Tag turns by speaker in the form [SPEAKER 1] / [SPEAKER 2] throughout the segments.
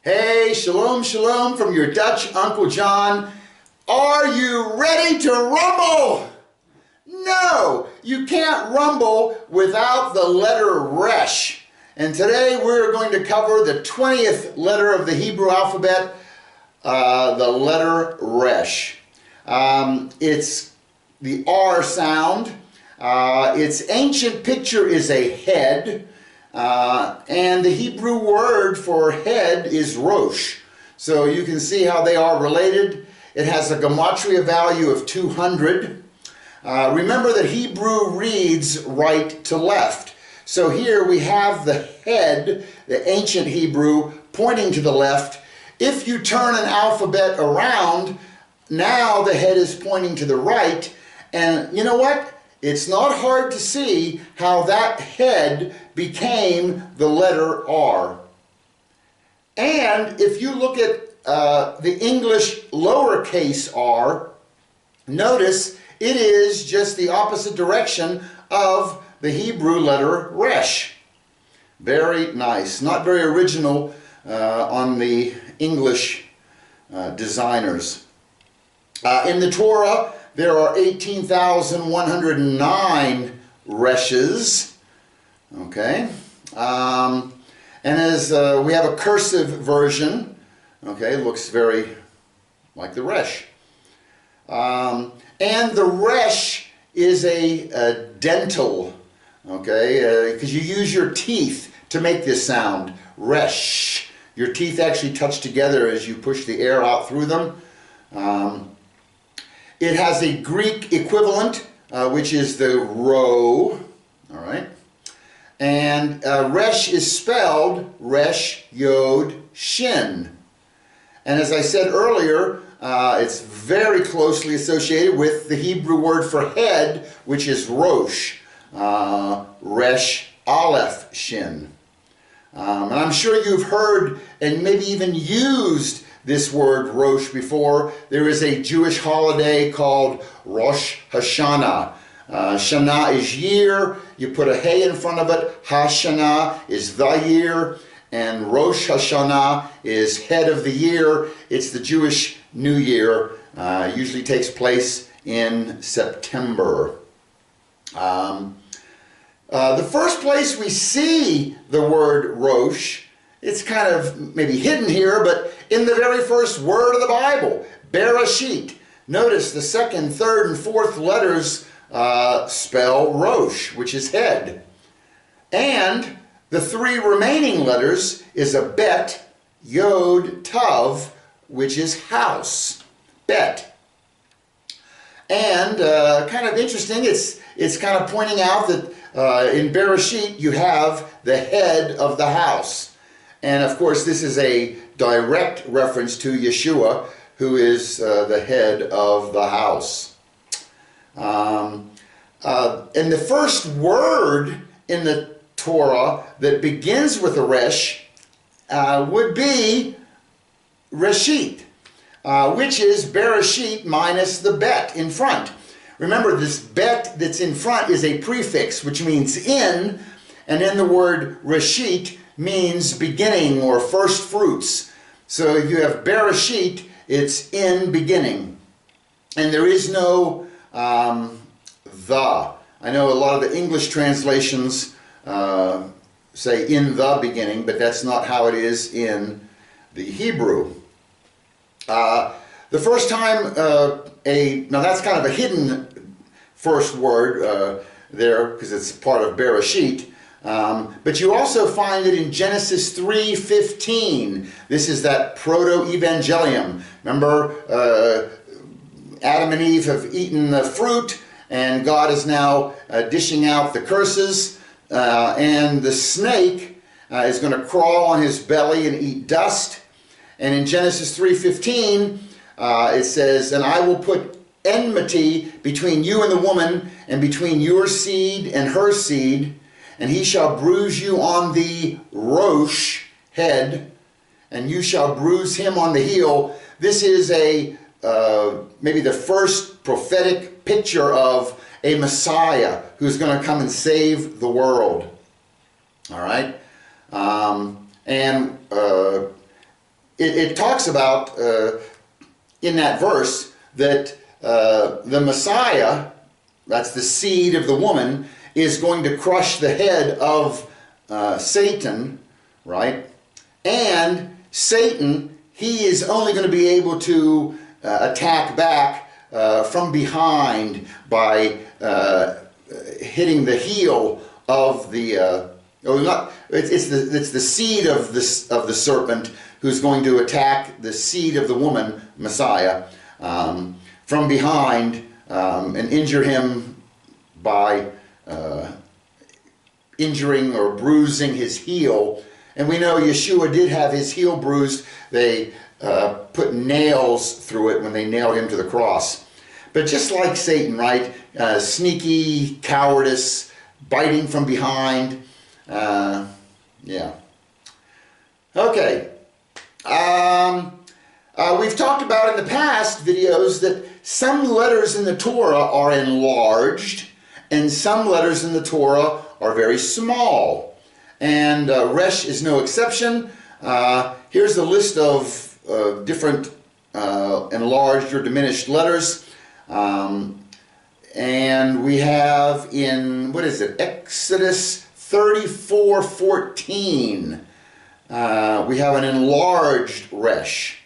[SPEAKER 1] Hey, shalom, shalom from your Dutch Uncle John. Are you ready to rumble? No, you can't rumble without the letter resh. And today we're going to cover the 20th letter of the Hebrew alphabet, the letter resh. It's the R sound. Its ancient picture is a head. And the Hebrew word for head is rosh. So you can see how they are related. It has a gematria value of 200. Remember that Hebrew reads right to left. So here we have the head, the ancient Hebrew, pointing to the left. If you turn an alphabet around, now the head is pointing to the right. And you know what? It's not hard to see how that head became the letter R. And if you look at the English lowercase r, notice it is just the opposite direction of the Hebrew letter resh. Very nice. Not very original on the English designers. In the Torah, there are 18,109 reshes. Okay. And as we have a cursive version, okay, looks very like the resh. And the resh is a dental, okay, because you use your teeth to make this sound, resh. Your teeth actually touch together as you push the air out through them. It has a Greek equivalent, which is the ro, all right? And resh is spelled resh, yod, shin. And as I said earlier, it's very closely associated with the Hebrew word for head, which is rosh, resh, aleph, shin. And I'm sure you've heard and maybe even used this word rosh before. There is a Jewish holiday called Rosh Hashanah. Shana is year. You put a hey in front of it. Hashanah is the year. And Rosh Hashanah is head of the year. It's the Jewish New Year. Usually takes place in September. The first place we see the word rosh, it's kind of maybe hidden here, but in the very first word of the Bible, Bereshit. Notice the second, third, and fourth letters spell rosh, which is head. And the three remaining letters is a bet, yod, tav, which is house, bet. And kind of interesting, it's kind of pointing out that in Bereshit you have the head of the house. And of course this is a direct reference to Yeshua, who is the head of the house. And the first word in the Torah that begins with a resh would be reshit, which is Bereshit minus the bet in front. Remember, this bet that's in front is a prefix, which means in, and then the word reshit means beginning or first fruits. So if you have Bereshit, it's in beginning. And there is no the. I know a lot of the English translations say in the beginning, but that's not how it is in the Hebrew. The first time now that's kind of a hidden first word there because it's part of Bereshit. But you also find it in Genesis 3:15. This is that proto-evangelium. Remember, Adam and Eve have eaten the fruit, and God is now dishing out the curses. And the snake is going to crawl on his belly and eat dust. And in Genesis 3:15, it says, "And I will put enmity between you and the woman, and between your seed and her seed, and he shall bruise you on the rosh, head, and you shall bruise him on the heel." This is maybe the first prophetic picture of a Messiah who's going to come and save the world. All right? it talks about in that verse that the Messiah, that's the seed of the woman, is going to crush the head of Satan, right? And Satan, he is only going to be able to attack back from behind by hitting the heel of the it's the seed of the serpent who's going to attack the seed of the woman, Messiah, from behind and injure him by injuring or bruising his heel. And we know Yeshua did have his heel bruised. They put nails through it when they nailed him to the cross. But just like Satan, right? Sneaky cowardice, biting from behind. Yeah. Okay. We've talked about in the past videos that some letters in the Torah are enlarged and some letters in the Torah are very small. And resh is no exception. Here's a list of different enlarged or diminished letters. And we have in, what is it, Exodus 34:14. We have an enlarged resh.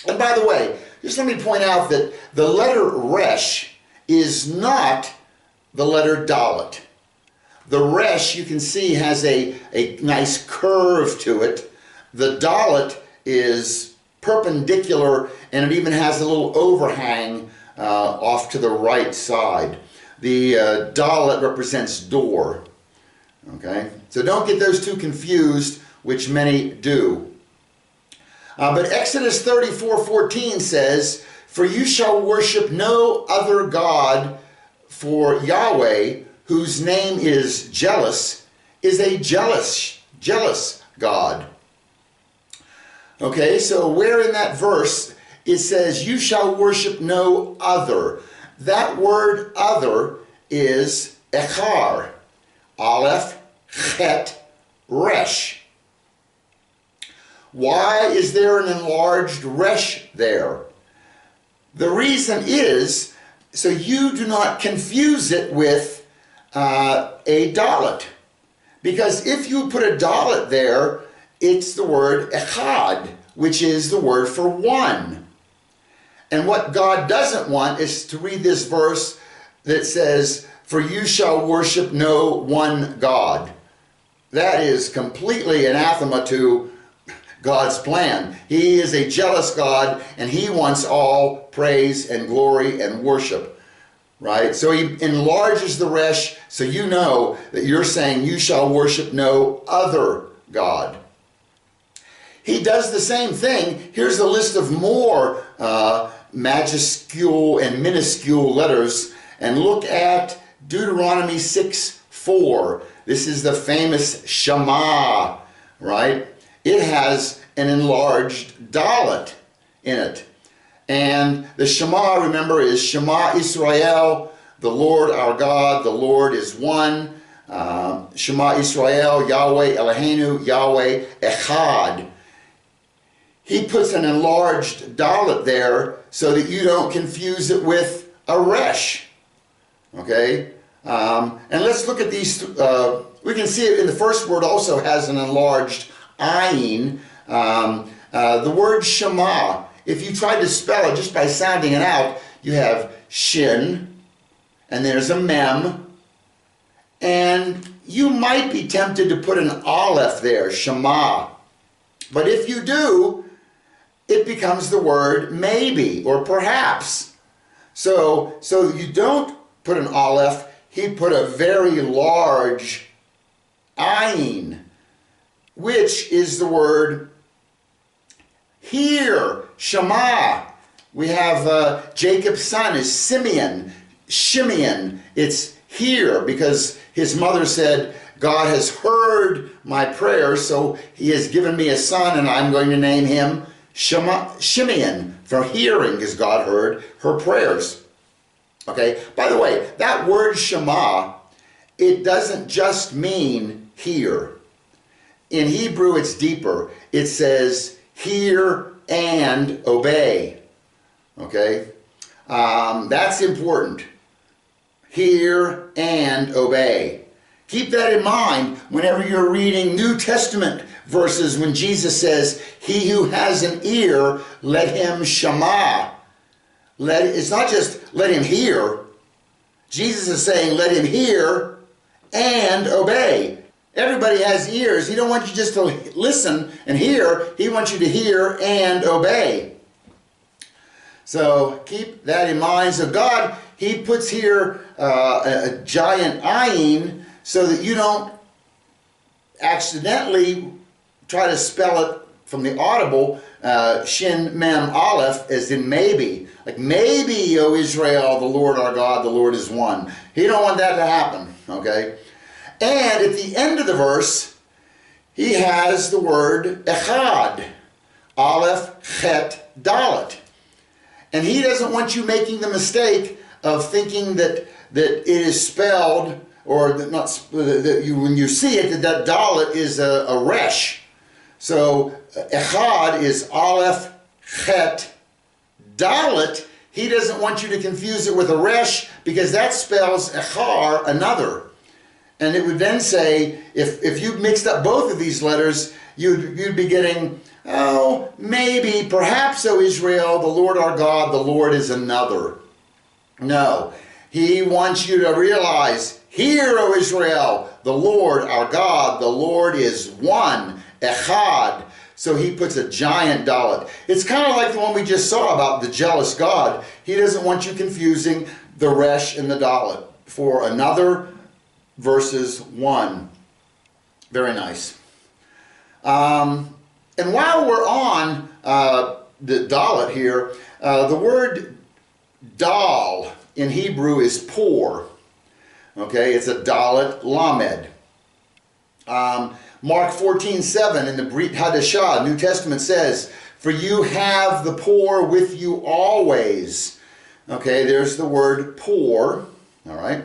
[SPEAKER 1] And by the way, just let me point out that the letter resh is not the letter dalet. The resh, you can see, has a nice curve to it. The dalet is perpendicular, and it even has a little overhang off to the right side. The dalet represents door. Okay, so don't get those two confused, which many do. But Exodus 34:14 says, "For you shall worship no other God, for Yahweh, whose name is jealous, is a jealous God." Okay, so where in that verse it says, "You shall worship no other"? That word "other" is echar. Aleph, chet, resh. Why is there an enlarged resh there? The reason is so you do not confuse it with a dalet. Because if you put a dalet there, it's the word echad, which is the word for one. And what God doesn't want is to read this verse that says, "For you shall worship no one God." That is completely anathema to God's plan. He is a jealous God, and he wants all praise and glory and worship, right? So he enlarges the resh, so you know that you're saying you shall worship no other God. He does the same thing. Here's a list of more majuscule and minuscule letters, and look at Deuteronomy 6:4. This is the famous Shema, right? It has an enlarged dalet in it. And the Shema, remember, is Shema Israel, the Lord our God, the Lord is one. Shema Israel, Yahweh Eloheinu, Yahweh Echad. He puts an enlarged dalet there so that you don't confuse it with a resh. Okay? And let's look at these. We can see it in the first word also has an enlarged ayin. The word Shema, if you tried to spell it just by sounding it out, you have shin, and there's a mem, and you might be tempted to put an aleph there, Shema. But if you do, it becomes the word maybe or perhaps. So you don't put an aleph, he put a very large ayin, which is the word hear, Shema. We have Jacob's son is Simeon, Shimeon. It's hear because his mother said, God has heard my prayer, so he has given me a son, and I'm going to name him Shimeon, for hearing, because God heard her prayers. Okay, by the way, that word Shema, it doesn't just mean hear. In Hebrew, it's deeper. It says, hear and obey. Okay? That's important. Hear and obey. Keep that in mind whenever you're reading New Testament verses when Jesus says, he who has an ear, let him shema. It's not just let him hear. Jesus is saying let him hear and obey. Everybody has ears. He don't want you just to listen and hear. He wants you to hear and obey. So keep that in mind. So God, he puts here a giant ayin so that you don't accidentally try to spell it from the audible, shin mem aleph, as in maybe. Like maybe, O Israel, the Lord our God, the Lord is one. He don't want that to happen, okay? And at the end of the verse, he has the word echad, aleph, chet, dalet. And he doesn't want you making the mistake of thinking that it is spelled, or that not that you, when you see it, that dalet is a resh. So echad is aleph, chet, dalet. He doesn't want you to confuse it with a resh because that spells echar, another. And it would then say, if you mixed up both of these letters, you'd be getting, oh, maybe, perhaps, O Israel, the Lord our God, the Lord is another. No, he wants you to realize, hear, O Israel, the Lord our God, the Lord is one, echad. So he puts a giant dalet. It's kind of like the one we just saw about the jealous God. He doesn't want you confusing the resh and the dalet for another versus one. Very nice. And while we're on the dalet here, the word dal in Hebrew is poor. Okay, it's a dalet lamed. Mark 14:7 in the Brit Hadashah, New Testament says, for you have the poor with you always. Okay, there's the word poor. All right.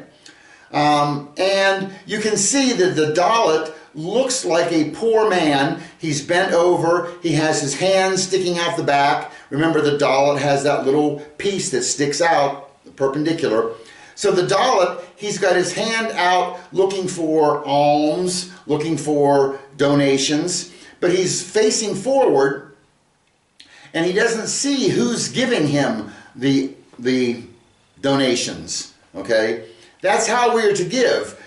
[SPEAKER 1] And you can see that the dalet looks like a poor man. He's bent over. He has his hands sticking out the back. Remember, the dalet has that little piece that sticks out, perpendicular. So the dalet, he's got his hand out looking for alms, looking for donations, but he's facing forward and he doesn't see who's giving him the donations. Okay? That's how we are to give,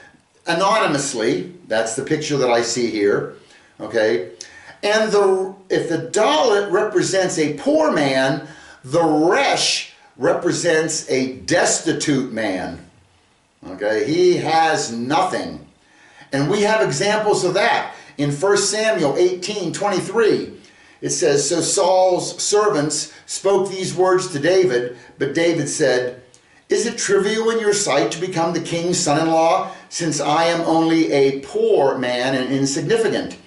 [SPEAKER 1] anonymously. That's the picture that I see here. Okay? And if the dalet represents a poor man, the resh represents a destitute man. Okay? He has nothing. And we have examples of that. In 1 Samuel 18:23, it says, so Saul's servants spoke these words to David, but David said, is it trivial in your sight to become the king's son-in-law, since I am only a poor man and insignificant?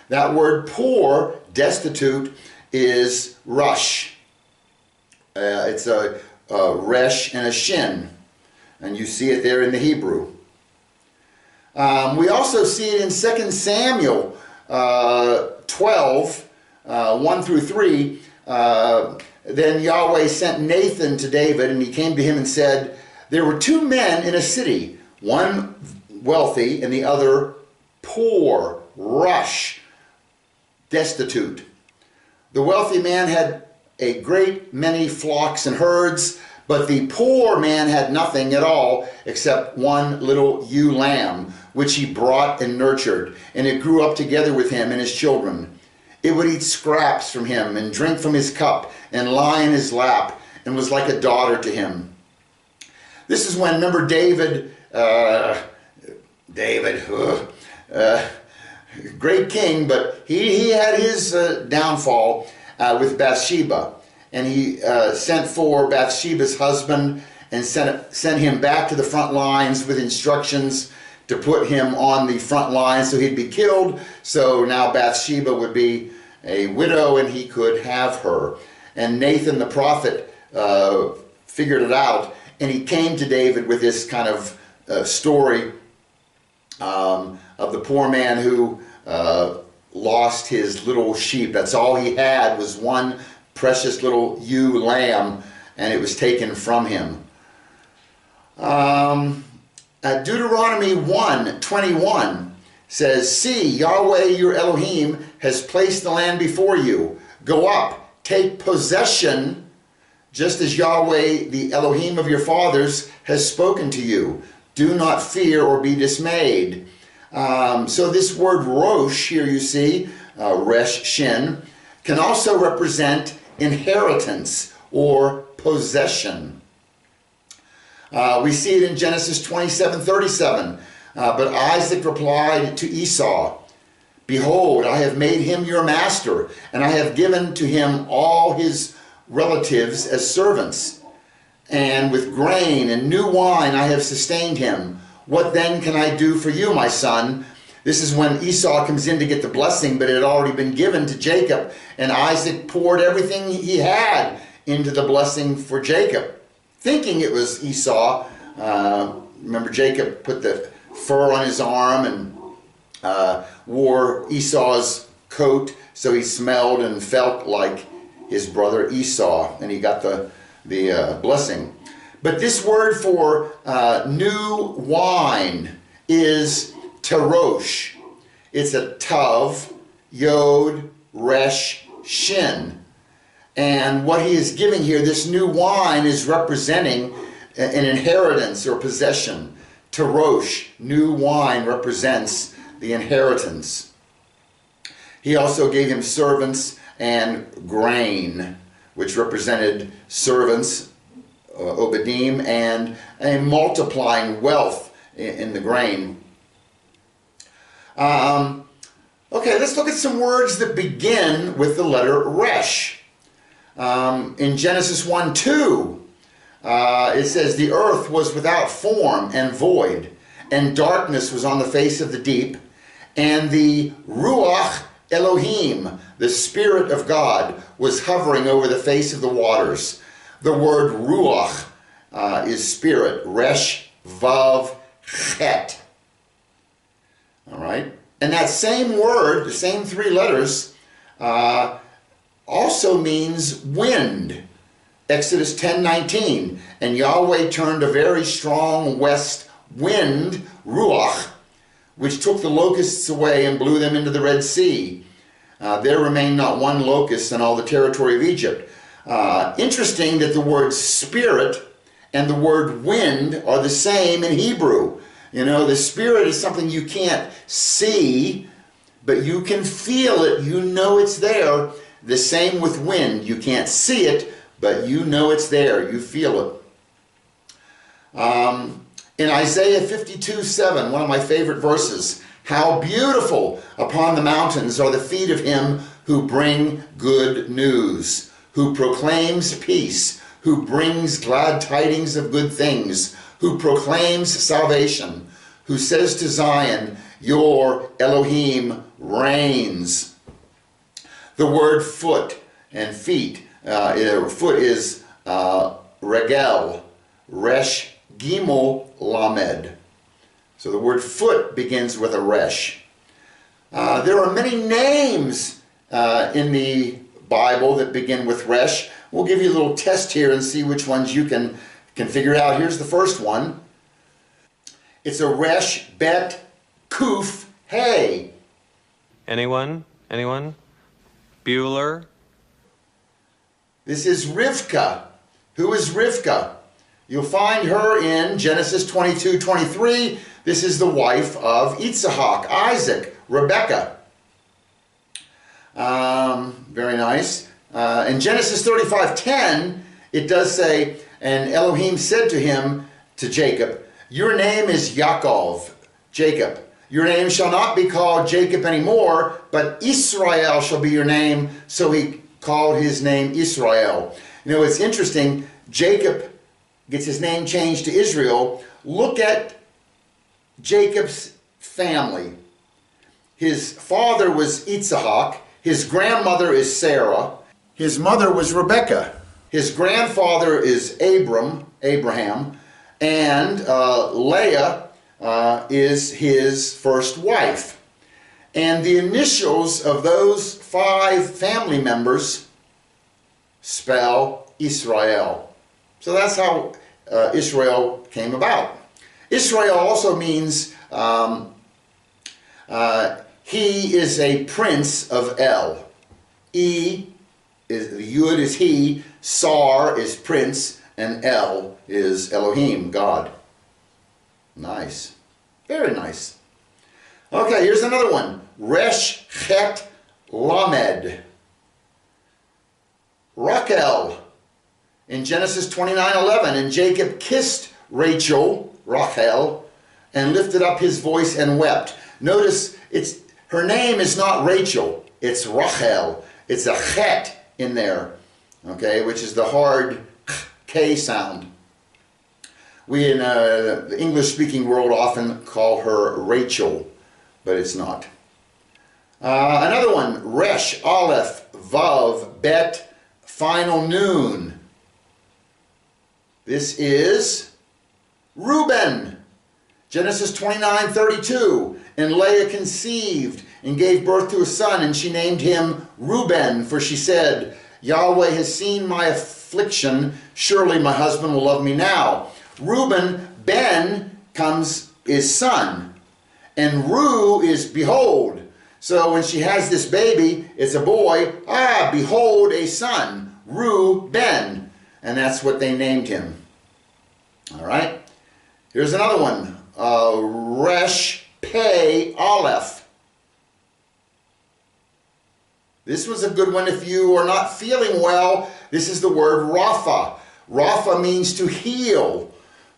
[SPEAKER 1] That word poor, destitute, is rush. It's a resh and a shin. And you see it there in the Hebrew. We also see it in 2 Samuel 12, 1 through 3. Then Yahweh sent Nathan to David, and he came to him and said, there were two men in a city, one wealthy and the other poor, rush, destitute. The wealthy man had a great many flocks and herds, but the poor man had nothing at all except one little ewe lamb, which he brought and nurtured, and it grew up together with him and his children. It would eat scraps from him and drink from his cup and lie in his lap and was like a daughter to him. This is when, remember David, great king, but he had his downfall with Bathsheba. And he sent for Bathsheba's husband and sent him back to the front lines with instructions to put him on the front line so he'd be killed. So now Bathsheba would be a widow and he could have her. And Nathan the prophet figured it out, and he came to David with this kind of story of the poor man who lost his little sheep. That's all he had, was one precious little ewe lamb, and it was taken from him. Deuteronomy 1:21 says, "See, Yahweh your Elohim has placed the land before you. Go up, take possession, just as Yahweh, the Elohim of your fathers, has spoken to you. Do not fear or be dismayed." So this word rosh here, you see, resh shin, can also represent inheritance or possession. We see it in Genesis 27:37. But Isaac replied to Esau, "Behold, I have made him your master, and I have given to him all his relatives as servants. And with grain and new wine I have sustained him. What then can I do for you, my son?" This is when Esau comes in to get the blessing, but it had already been given to Jacob, and Isaac poured everything he had into the blessing for Jacob, thinking it was Esau. Remember, Jacob put the fur on his arm and wore Esau's coat, so he smelled and felt like his brother Esau, and he got the blessing. But this word for new wine is terosh. It's a tav, yod, resh, shin. And what he is giving here, this new wine, is representing an inheritance or possession. Terosh, new wine, represents the inheritance. He also gave him servants and grain, which represented servants, obadim, and a multiplying wealth in the grain. Okay, let's look at some words that begin with the letter resh. In Genesis 1:2, it says, "The earth was without form and void, and darkness was on the face of the deep, and the ruach Elohim, the Spirit of God, was hovering over the face of the waters." The word ruach is spirit, resh, vav, chet. All right? And that same word, the same three letters, also means wind. Exodus 10:19, "And Yahweh turned a very strong west wind, ruach, which took the locusts away and blew them into the Red Sea. There remained not one locust in all the territory of Egypt." Interesting that the word spirit and the word wind are the same in Hebrew. You know, the spirit is something you can't see, but you can feel it. You know it's there. The same with wind. You can't see it, but you know it's there. You feel it. In Isaiah 52:7, one of my favorite verses, "How beautiful upon the mountains are the feet of him who bring good news, who proclaims peace, who brings glad tidings of good things, who proclaims salvation, who says to Zion, your Elohim reigns." The word foot and feet, foot is regel, resh, gimel, lamed. So the word foot begins with a resh. There are many names in the Bible that begin with resh. We'll give you a little test here and see which ones you can figure out. Here's the first one. It's a resh, bet, kuf, hey.
[SPEAKER 2] Anyone? Anyone? Bueller?
[SPEAKER 1] This is Rivka. Who is Rivka? You'll find her in Genesis 22:23. This is the wife of Yitzhak, Isaac, Rebecca. Very nice. In Genesis 35:10, it does say, "And Elohim said to him," to Jacob, "Your name is Yaakov, Jacob. Your name shall not be called Jacob anymore, but Israel shall be your name." So he called his name Israel. You know, it's interesting. Jacob gets his name changed to Israel. Look at Jacob's family. His father was Yitzhak. His grandmother is Sarah. His mother was Rebecca. His grandfather is Abraham. And Leah is his first wife. And the initials of those 5 family members spell Israel. So that's how Israel came about. Israel also means he is a prince of El. E is, Yud is he, Sar is prince, and El is Elohim, God. Nice. Very nice. Okay, here's another one. Resh, Chet, Lamed. Rachel. In Genesis 29:11, and Jacob kissed Rachel, Rachel, and lifted up his voice and wept. Notice her name is not Rachel, it's Rachel. It's a chet in there, okay, which is the hard K sound. We in the English-speaking world often call her Rachel, but it's not. Another one, Resh, Aleph, Vav, Bet, final noon. This is Reuben. Genesis 29:32. And Leah conceived and gave birth to a son, and she named him Reuben, for she said, Yahweh has seen my affliction, surely my husband will love me now. Reuben, Ben is son, and Ru is behold. So when she has this baby, it's a boy, behold a son, Reuben, and that's what they named him. All right, here's another one, Resh, Pei, Aleph. This was a good one if you are not feeling well. This is the word Rapha. Rapha means to heal.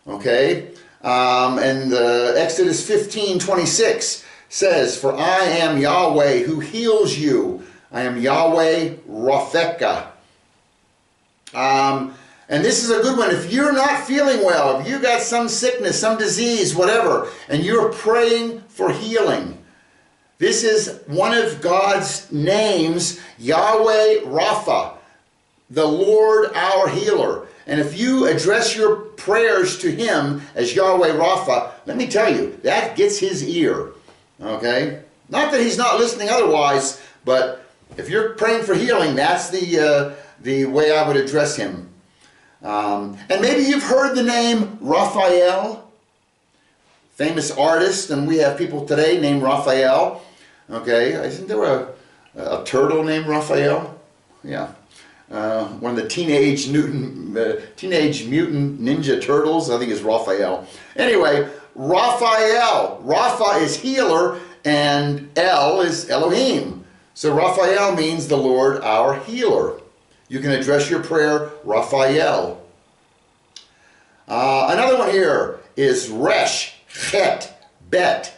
[SPEAKER 1] Okay? And Exodus 15:26 says, For I am Yahweh who heals you. I am Yahweh Rapheka. And this is a good one. If you're not feeling well, if you got some sickness, some disease, whatever, and you're praying for healing, this is one of God's names, Yahweh Rapha, the Lord our healer. And if you address your prayers to him as Yahweh Rapha, let me tell you, that gets his ear. Okay? Not that he's not listening otherwise, but if you're praying for healing, that's the way I would address him. And maybe you've heard the name Raphael, famous artist, and we have people today named Raphael. Okay, isn't there a turtle named Raphael? Yeah, one of the Teenage Mutant Ninja Turtles, I think is Raphael. Anyway, Raphael. Rapha is healer, and El is Elohim. So Raphael means the Lord our healer. You can address your prayer, Raphael. Another one here is Resh, Chet, Bet.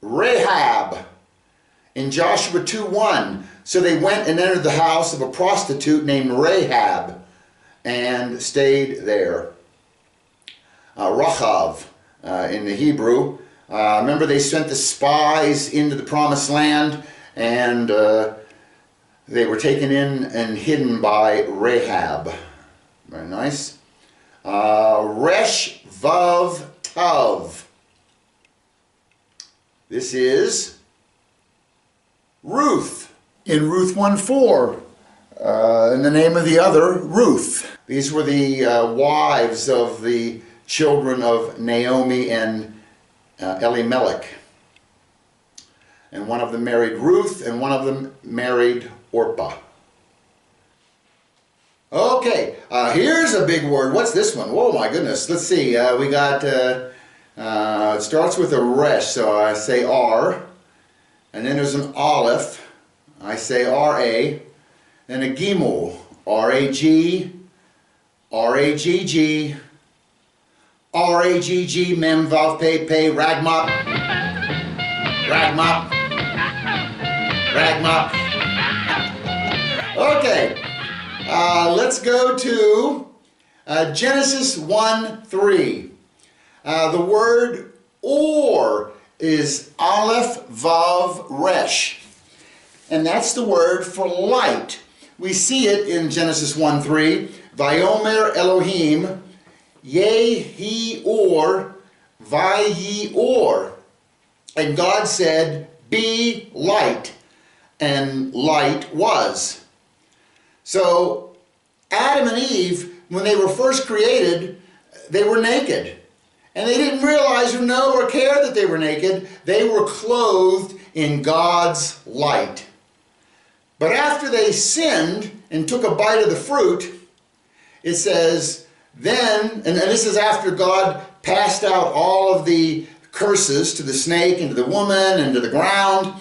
[SPEAKER 1] Rahab. In Joshua 2:1, so they went and entered the house of a prostitute named Rahab and stayed there. Rachav in the Hebrew. Remember, they sent the spies into the promised land, and they were taken in and hidden by Rahab. Very nice. Resh, Vav, Tav. This is Ruth. In Ruth 1:4, in the name of the other, Ruth. These were the wives of the children of Naomi and Elimelech. And one of them married Ruth, and one of them married Orpah. Okay, here's a big word. What's this one? Oh my goodness. Let's see. We got, it starts with a resh, so I say R. And then there's an aleph. I say R-A. Then a gimel. R-A-G. R-A-G-G. R-A-G-G. Mem, Vav, Pei, Pei, Ragmop. Ragmop. Ragmop. Okay. Let's go to Genesis 1:3. The word or is Aleph, Vav, Resh. And that's the word for light. We see it in Genesis 1:3. Vayomer Elohim, Yehi or, Vayi or. And God said, "Be light," and light was. So Adam and Eve, when they were first created, they were naked. And they didn't realize or know or care that they were naked. They were clothed in God's light. But after they sinned and took a bite of the fruit, it says, then, and this is after God passed out all of the curses to the snake and to the woman and to the ground.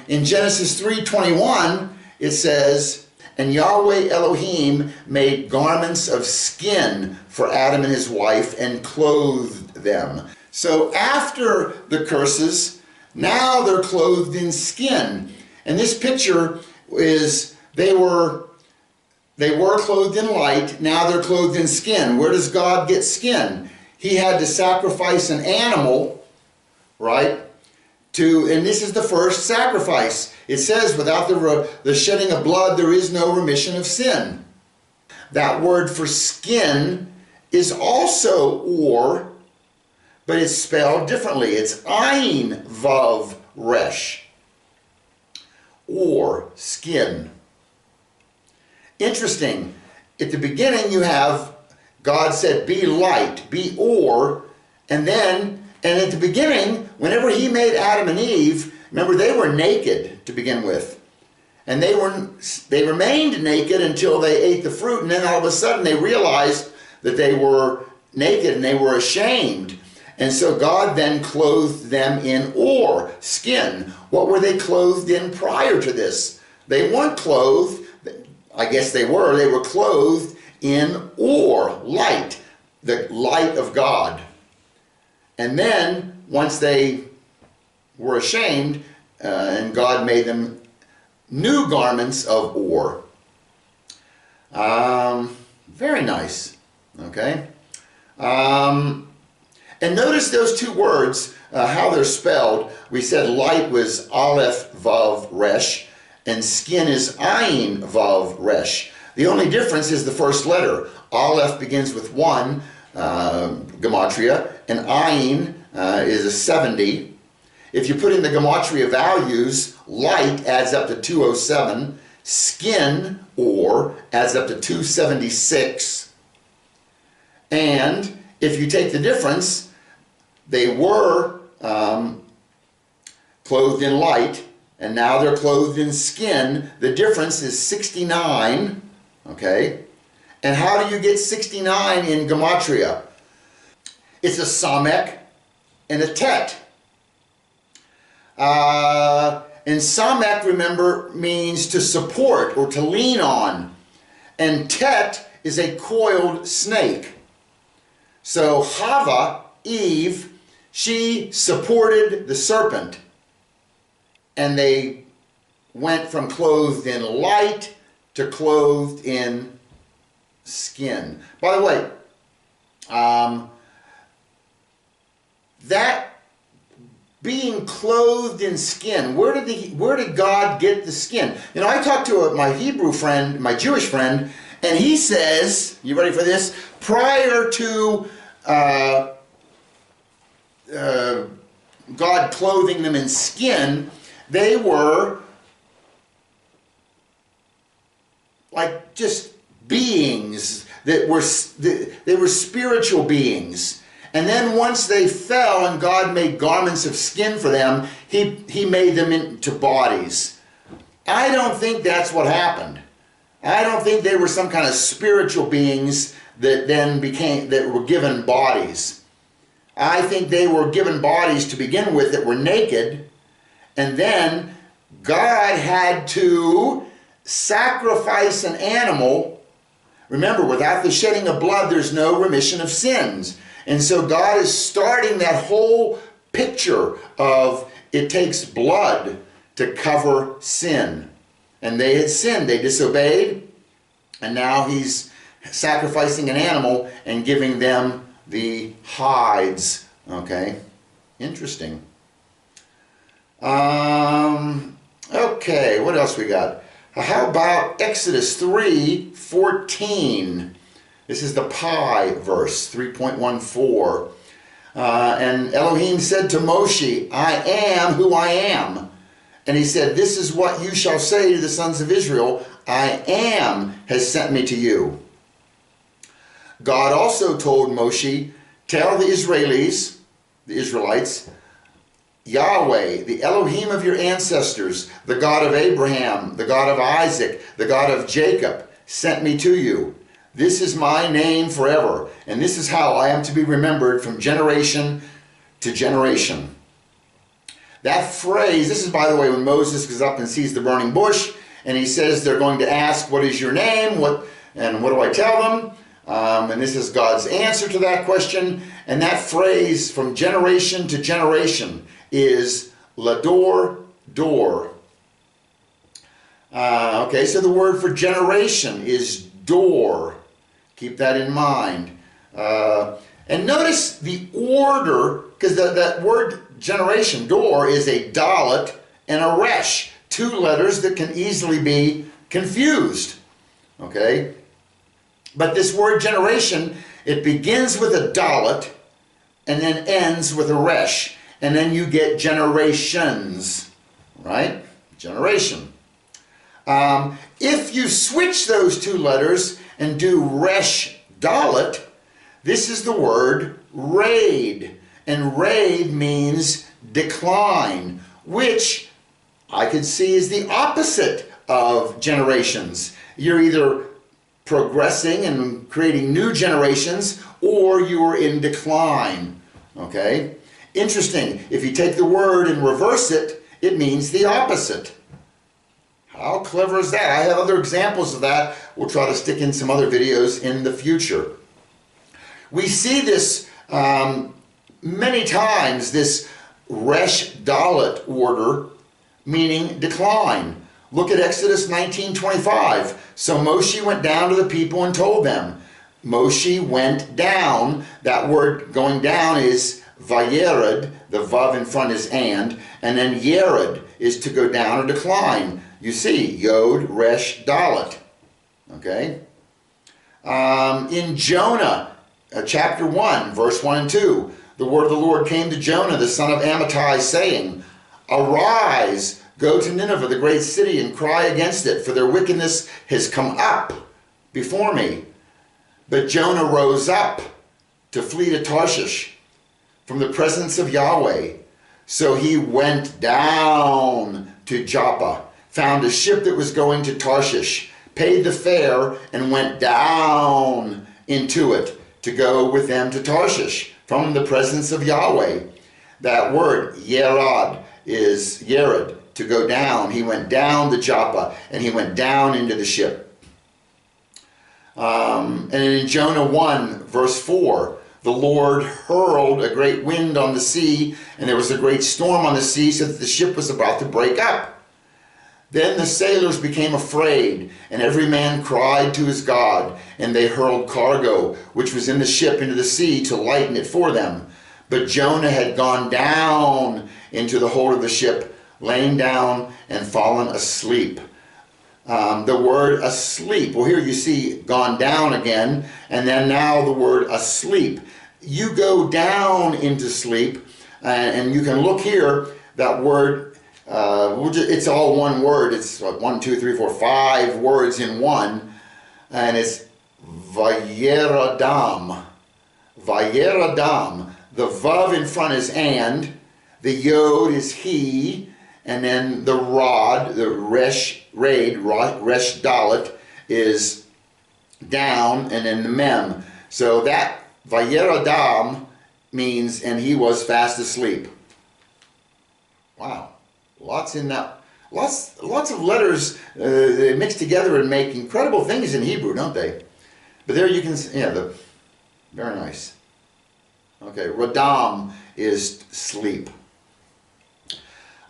[SPEAKER 1] In Genesis 3:21, it says, "And Yahweh Elohim made garments of skin for Adam and his wife and clothed them." So after the curses, now they're clothed in skin. And this picture is they were clothed in light, now they're clothed in skin. Where does God get skin? He had to sacrifice an animal, right? And this is the first sacrifice. It says, without the shedding of blood, there is no remission of sin. That word for skin is also or, but it's spelled differently. It's ayin vav resh. Or, skin. Interesting. At the beginning you have, God said, "Be light," be or, and at the beginning, whenever he made Adam and Eve, remember they were naked to begin with. And they remained naked until they ate the fruit, and then all of a sudden they realized that they were naked and they were ashamed. And so God then clothed them in or, skin. What were they clothed in prior to this? They weren't clothed, I guess they were clothed in or, light, the light of God. And then, once they were ashamed, and God made them new garments of or. Very nice, okay? And notice those two words, how they're spelled. We said light was aleph vav resh, and skin is ayin vav resh. The only difference is the first letter. Aleph begins with 1 gematria, and ayin is a 70. If you put in the gematria values, light adds up to 207, skin or adds up to 276. And if you take the difference, they were clothed in light, and now they're clothed in skin. The difference is 69, okay? And how do you get 69 in gematria? It's a samek and a tet. And samek, remember, means to support or to lean on. And tet is a coiled snake. So Hava, Eve, she supported the serpent. And they went from clothed in light to clothed in skin. By the way, that being clothed in skin, where did God get the skin? You know, I talked to my Hebrew friend, my Jewish friend, and he says, you ready for this? Prior to God clothing them in skin, they were like just beings that they were spiritual beings. And then once they fell and God made garments of skin for them, he made them into bodies. I don't think that's what happened. I don't think they were some kind of spiritual beings that then were given bodies. I think they were given bodies to begin with that were naked, and then God had to sacrifice an animal. Remember, without the shedding of blood, there's no remission of sins. And so God is starting that whole picture of it takes blood to cover sin. And they had sinned, they disobeyed, and now he's sacrificing an animal and giving them the hides. Okay, interesting. Okay, what else we got? How about Exodus 3:14? This is the Pi verse, 3.14. And Elohim said to Moshe, I am who I am. And he said, this is what you shall say to the sons of Israel, I am has sent me to you. God also told Moshe, tell the Israelites, Yahweh, the Elohim of your ancestors, the God of Abraham, the God of Isaac, the God of Jacob, sent me to you. This is my name forever, and this is how I am to be remembered from generation to generation. That phrase, this is, by the way, when Moses goes up and sees the burning bush, and he says they're going to ask, what is your name? What do I tell them? And this is God's answer to that question. And that phrase, from generation to generation, is lador dor. Okay, so the word for generation is dor. Keep that in mind. And notice the order, because that word generation, dor, is a dalet and a resh, two letters that can easily be confused. Okay? But this word generation, it begins with a dalet and then ends with a resh. And then you get generations, right? Generation. If you switch those two letters and do resh dalet, this is the word raid. And raid means decline, which I could see is the opposite of generations. You're either progressing and creating new generations, or you're in decline. Okay? Interesting. If you take the word and reverse it, it means the opposite. How clever is that? I have other examples of that. We'll try to stick in some other videos in the future. We see this many times, this resh dalet order, meaning decline. Look at Exodus 19:25. So Moshe went down to the people and told them. Moshe went down. That word going down is vayered. The vav in front is and then yered is to go down or decline. You see, yod, resh, dalet. Okay? In Jonah, chapter 1, verse 1 and 2, the word of the Lord came to Jonah, the son of Amittai, saying, arise, go to Nineveh, the great city, and cry against it, for their wickedness has come up before me. But Jonah rose up to flee to Tarshish from the presence of Yahweh. So he went down to Joppa, found a ship that was going to Tarshish, paid the fare, and went down into it to go with them to Tarshish from the presence of Yahweh. That word, yerad, is yered, to go down. He went down to Joppa, and he went down into the ship. And in Jonah 1, verse 4, the Lord hurled a great wind on the sea, and there was a great storm on the sea, so that the ship was about to break up. Then the sailors became afraid, and every man cried to his God, and they hurled cargo, which was in the ship, into the sea to lighten it for them. But Jonah had gone down into the hold of the ship, lain down and fallen asleep. The word asleep, well, here you see gone down again, and then now the word asleep. You go down into sleep, and you can look here, that word, it's all one word. It's 1, 2, 3, 4, 5 words in one, and it's vayeradam. Vayeradam. The vav in front is and, the yod is he, and then the rod, the resh dalet, is down, and then the mem. So that vayeradam means, and he was fast asleep. Wow. Lots in that. Lots of letters they mix together and make incredible things in Hebrew, don't they? But there you can see, yeah, very nice. Okay, radam is sleep.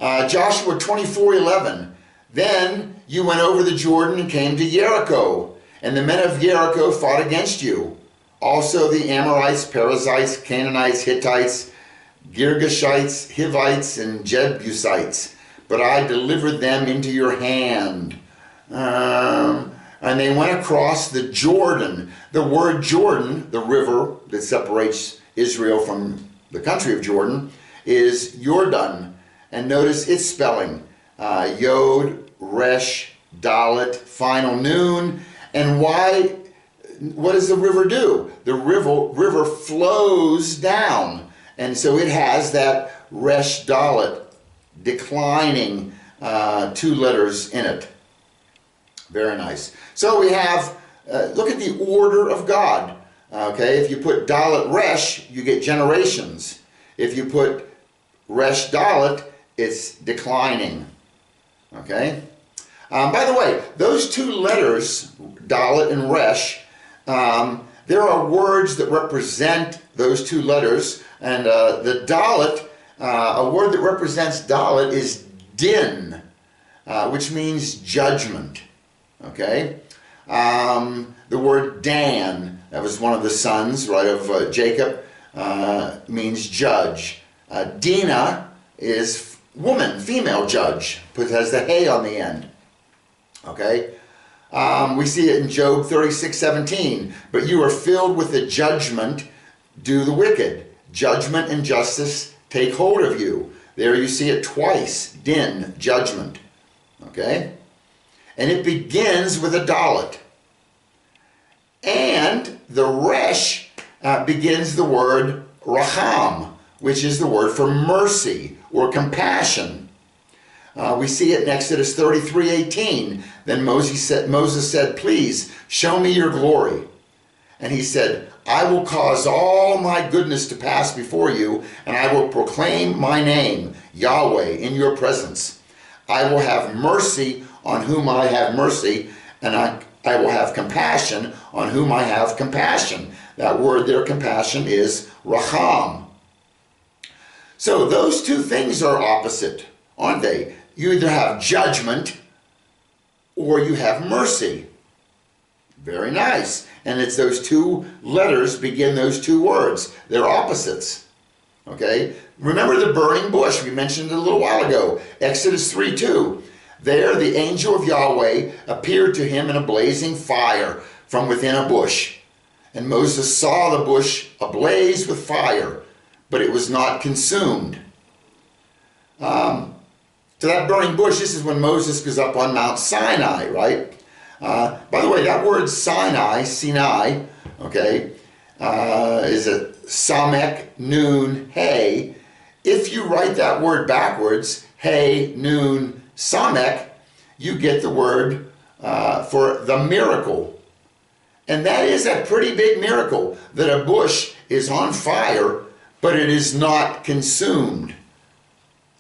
[SPEAKER 1] Joshua 24:11. Then you went over the Jordan and came to Jericho, and the men of Jericho fought against you. Also the Amorites, Perizzites, Canaanites, Hittites, Girgashites, Hivites, and Jebusites. But I delivered them into your hand. And they went across the Jordan. The word Jordan, the river that separates Israel from the country of Jordan, is Jordan. And notice its spelling. Yod, Resh, Dalet, final noon. And why? What does the river do? The river flows down. And so it has that Resh, Dalet, declining 2 letters in it. Very nice. So we have, look at the order of God. Okay, if you put Dalet Resh, you get generations. If you put Resh Dalet, it's declining. Okay? By the way, those 2 letters, Dalet and Resh, there are words that represent those 2 letters. And the Dalet, a word that represents Dalet is din, which means judgment. Okay? The word Dan, that was one of the sons, right, of Jacob, means judge. Dinah is woman, female judge, has the hay on the end. Okay? We see it in Job 36:17. But you are filled with the judgment, do the wicked. Judgment and justice take hold of you. There you see it twice. Din, judgment. Okay? And it begins with a Dalet. And the Resh begins the word Raham, which is the word for mercy or compassion. We see it in Exodus 33:18. Then Moses said, please show me your glory. And he said, I will cause all my goodness to pass before you, and I will proclaim my name, Yahweh, in your presence. I will have mercy on whom I have mercy, and I will have compassion on whom I have compassion. That word there, compassion, is Raham. So those 2 things are opposite, aren't they? You either have judgment or you have mercy. Very nice. And it's those 2 letters begin those 2 words. They're opposites. Okay? Remember the burning bush. We mentioned it a little while ago. Exodus 3:2. There the angel of Yahweh appeared to him in a blazing fire from within a bush. And Moses saw the bush ablaze with fire, but it was not consumed. So that burning bush, this is when Moses goes up on Mount Sinai, right? By the way, that word Sinai, okay, is a Samek, Nun, Hey. If you write that word backwards, Hey, Nun, Samek, you get the word for the miracle. And that is a pretty big miracle, that a bush is on fire, but it is not consumed.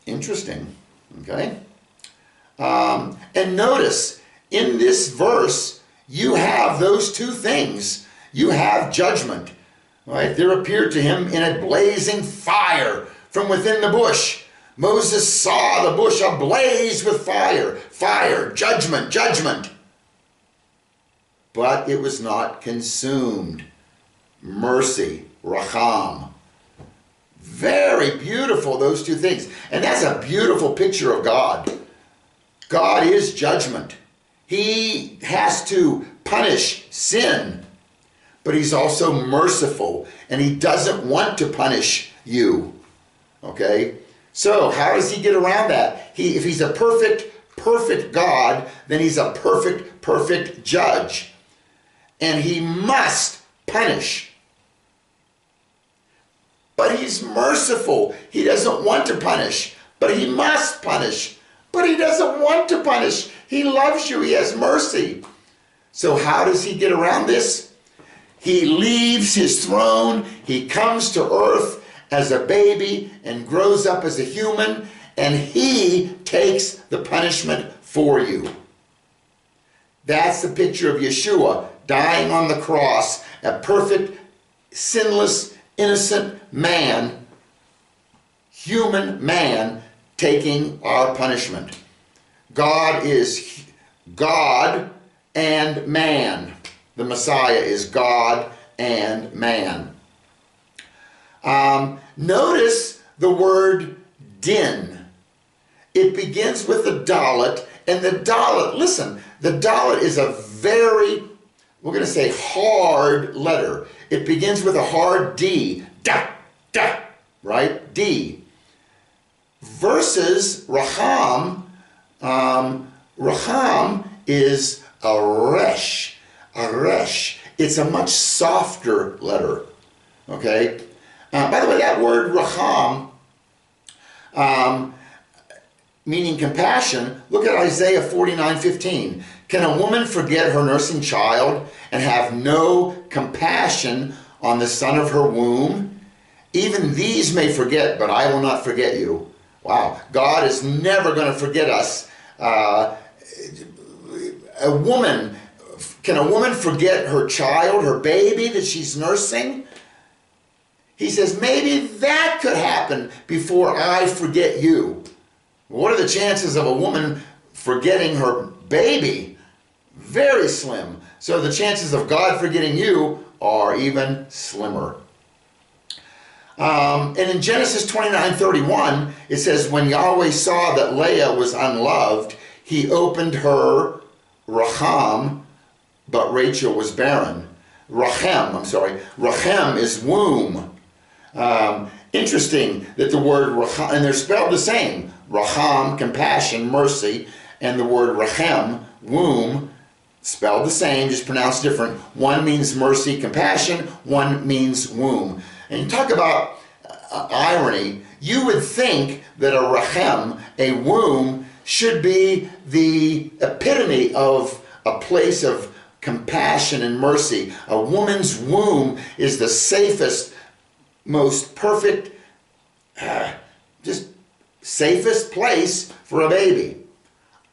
[SPEAKER 1] Interesting, okay? And notice, in this verse, you have those 2 things. You have judgment, right? There appeared to him in a blazing fire from within the bush. Moses saw the bush ablaze with fire. Fire, judgment, judgment. But it was not consumed. Mercy, Raham. Very beautiful, those 2 things. And that's a beautiful picture of God. God is judgment. He has to punish sin, but he's also merciful, and he doesn't want to punish you. Okay? So how does he get around that? If he's a perfect God, then he's a perfect judge. And he must punish. But he's merciful. He doesn't want to punish, but he must punish. But he doesn't want to punish. He loves you. He has mercy. So how does he get around this? He leaves his throne. He comes to earth as a baby and grows up as a human, and he takes the punishment for you. That's the picture of Yeshua dying on the cross, a perfect, sinless, innocent man, human man, taking our punishment. God is God and man. The Messiah is God and man. Notice the word din. It begins with the Dalet, and the Dalet, listen, the Dalet is a very, we're going to say hard letter. It begins with a hard D. Da, da, right? D. Versus Raham, Raham is a resh. A resh. It's a much softer letter. Okay? By the way, that word Raham, meaning compassion, look at Isaiah 49:15. Can a woman forget her nursing child and have no compassion on the son of her womb? Even these may forget, but I will not forget you. Wow, God is never going to forget us. Can a woman forget her child, her baby that she's nursing? He says, maybe that could happen before I forget you. What are the chances of a woman forgetting her baby? Very slim. So the chances of God forgetting you are even slimmer. And in Genesis 29:31, it says, when Yahweh saw that Leah was unloved, he opened her Raham, but Rachel was barren. Rachem is womb. Interesting that the word Racham, and they're spelled the same. Raham, compassion, mercy, and the word Rachem, womb, spelled the same, just pronounced different. One means mercy, compassion. One means womb. And you talk about irony. You would think that a Rachem, a womb, should be the epitome of a place of compassion and mercy. A woman's womb is the safest, most perfect, just safest place for a baby.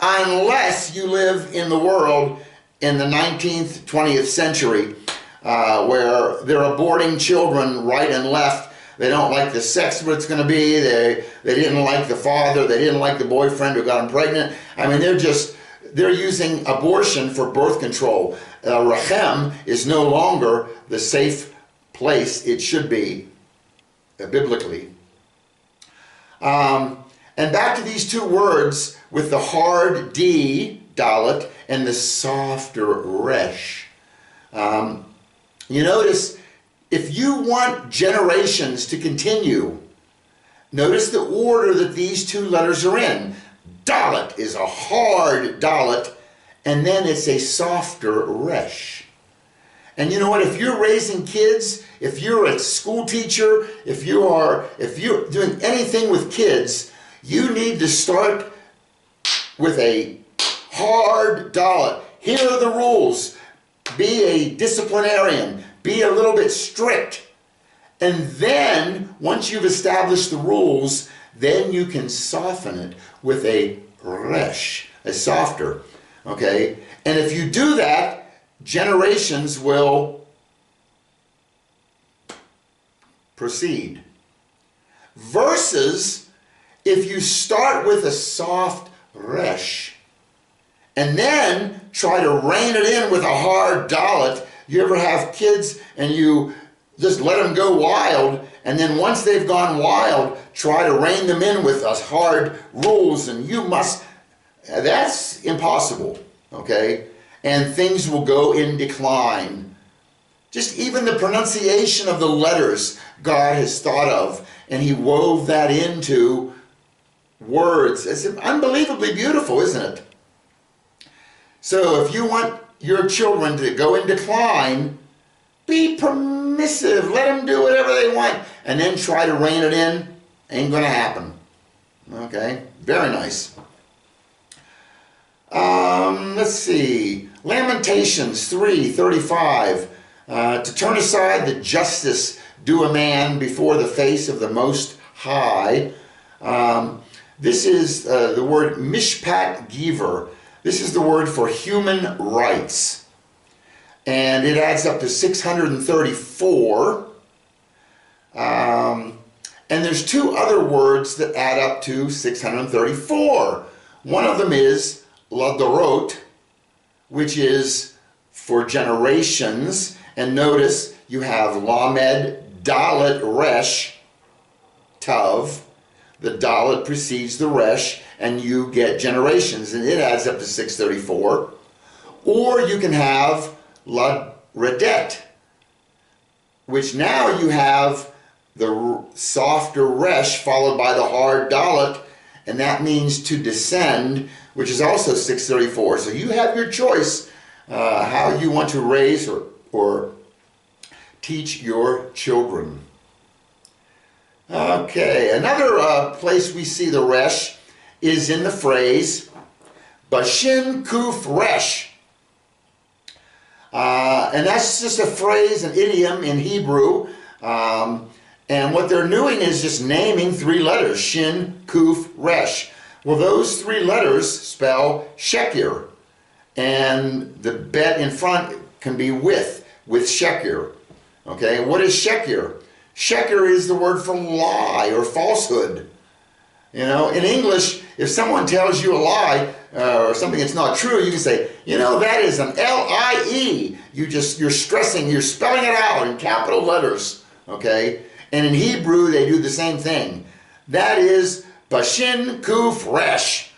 [SPEAKER 1] Unless you live in the world in the 19th, 20th century, where they're aborting children right and left. They don't like the sex what it's going to be. They didn't like the father. They didn't like the boyfriend who got them pregnant. I mean, they're using abortion for birth control. Rachem is no longer the safe place it should be biblically. And back to these two words with the hard D, dalet, and the softer resh. You notice, if you want generations to continue, notice the order that these two letters are in. Dalet is a hard dalet, and then it's a softer resh. And you know what? If you're raising kids, if you're a school teacher, if you're doing anything with kids, you need to start with a hard dalet. Here are the rules. Be a disciplinarian. Be a little bit strict. And then, once you've established the rules, then you can soften it with a resh, a softer. Okay? And if you do that, generations will proceed. Versus, if you start with a soft resh, and then try to rein it in with a hard dalet. You ever have kids and you just let them go wild, and then once they've gone wild, try to rein them in with us hard rules, and you must, that's impossible, okay? And things will go in decline. Just even the pronunciation of the letters God has thought of, and he wove that into words. It's unbelievably beautiful, isn't it? So if you want your children to go in decline, be permissive. Let them do whatever they want. And then try to rein it in. Ain't going to happen. Okay? Very nice. Let's see. Lamentations 3:35. To turn aside the justice due a man before the face of the Most High. This is the word mishpat giver. This is the word for human rights. And it adds up to 634. And there's two other words that add up to 634. One of them is ladorot, which is for generations. And notice you have lamed, dalet, resh, tav. The dalet precedes the resh, and you get generations, and it adds up to 634. Or you can have la redet, which now you have the softer resh followed by the hard dalet, and that means to descend, which is also 634. So you have your choice how you want to raise or teach your children. Okay, another place we see the resh is in the phrase Bashin Kuf Resh. And that's just a phrase, an idiom in Hebrew. And what they're doing is just naming 3 letters, Shin, Kuf, Resh. Well, those 3 letters spell Sheker. And the bet in front can be with Sheker. Okay, what is Sheker? Sheker is the word for lie or falsehood. You know, in English, if someone tells you a lie or something that's not true, you can say, you know, that is an L-I-E. You're stressing, you're spelling it out in capital letters. Okay, and in Hebrew, they do the same thing. That is Bashin Kuf Resh.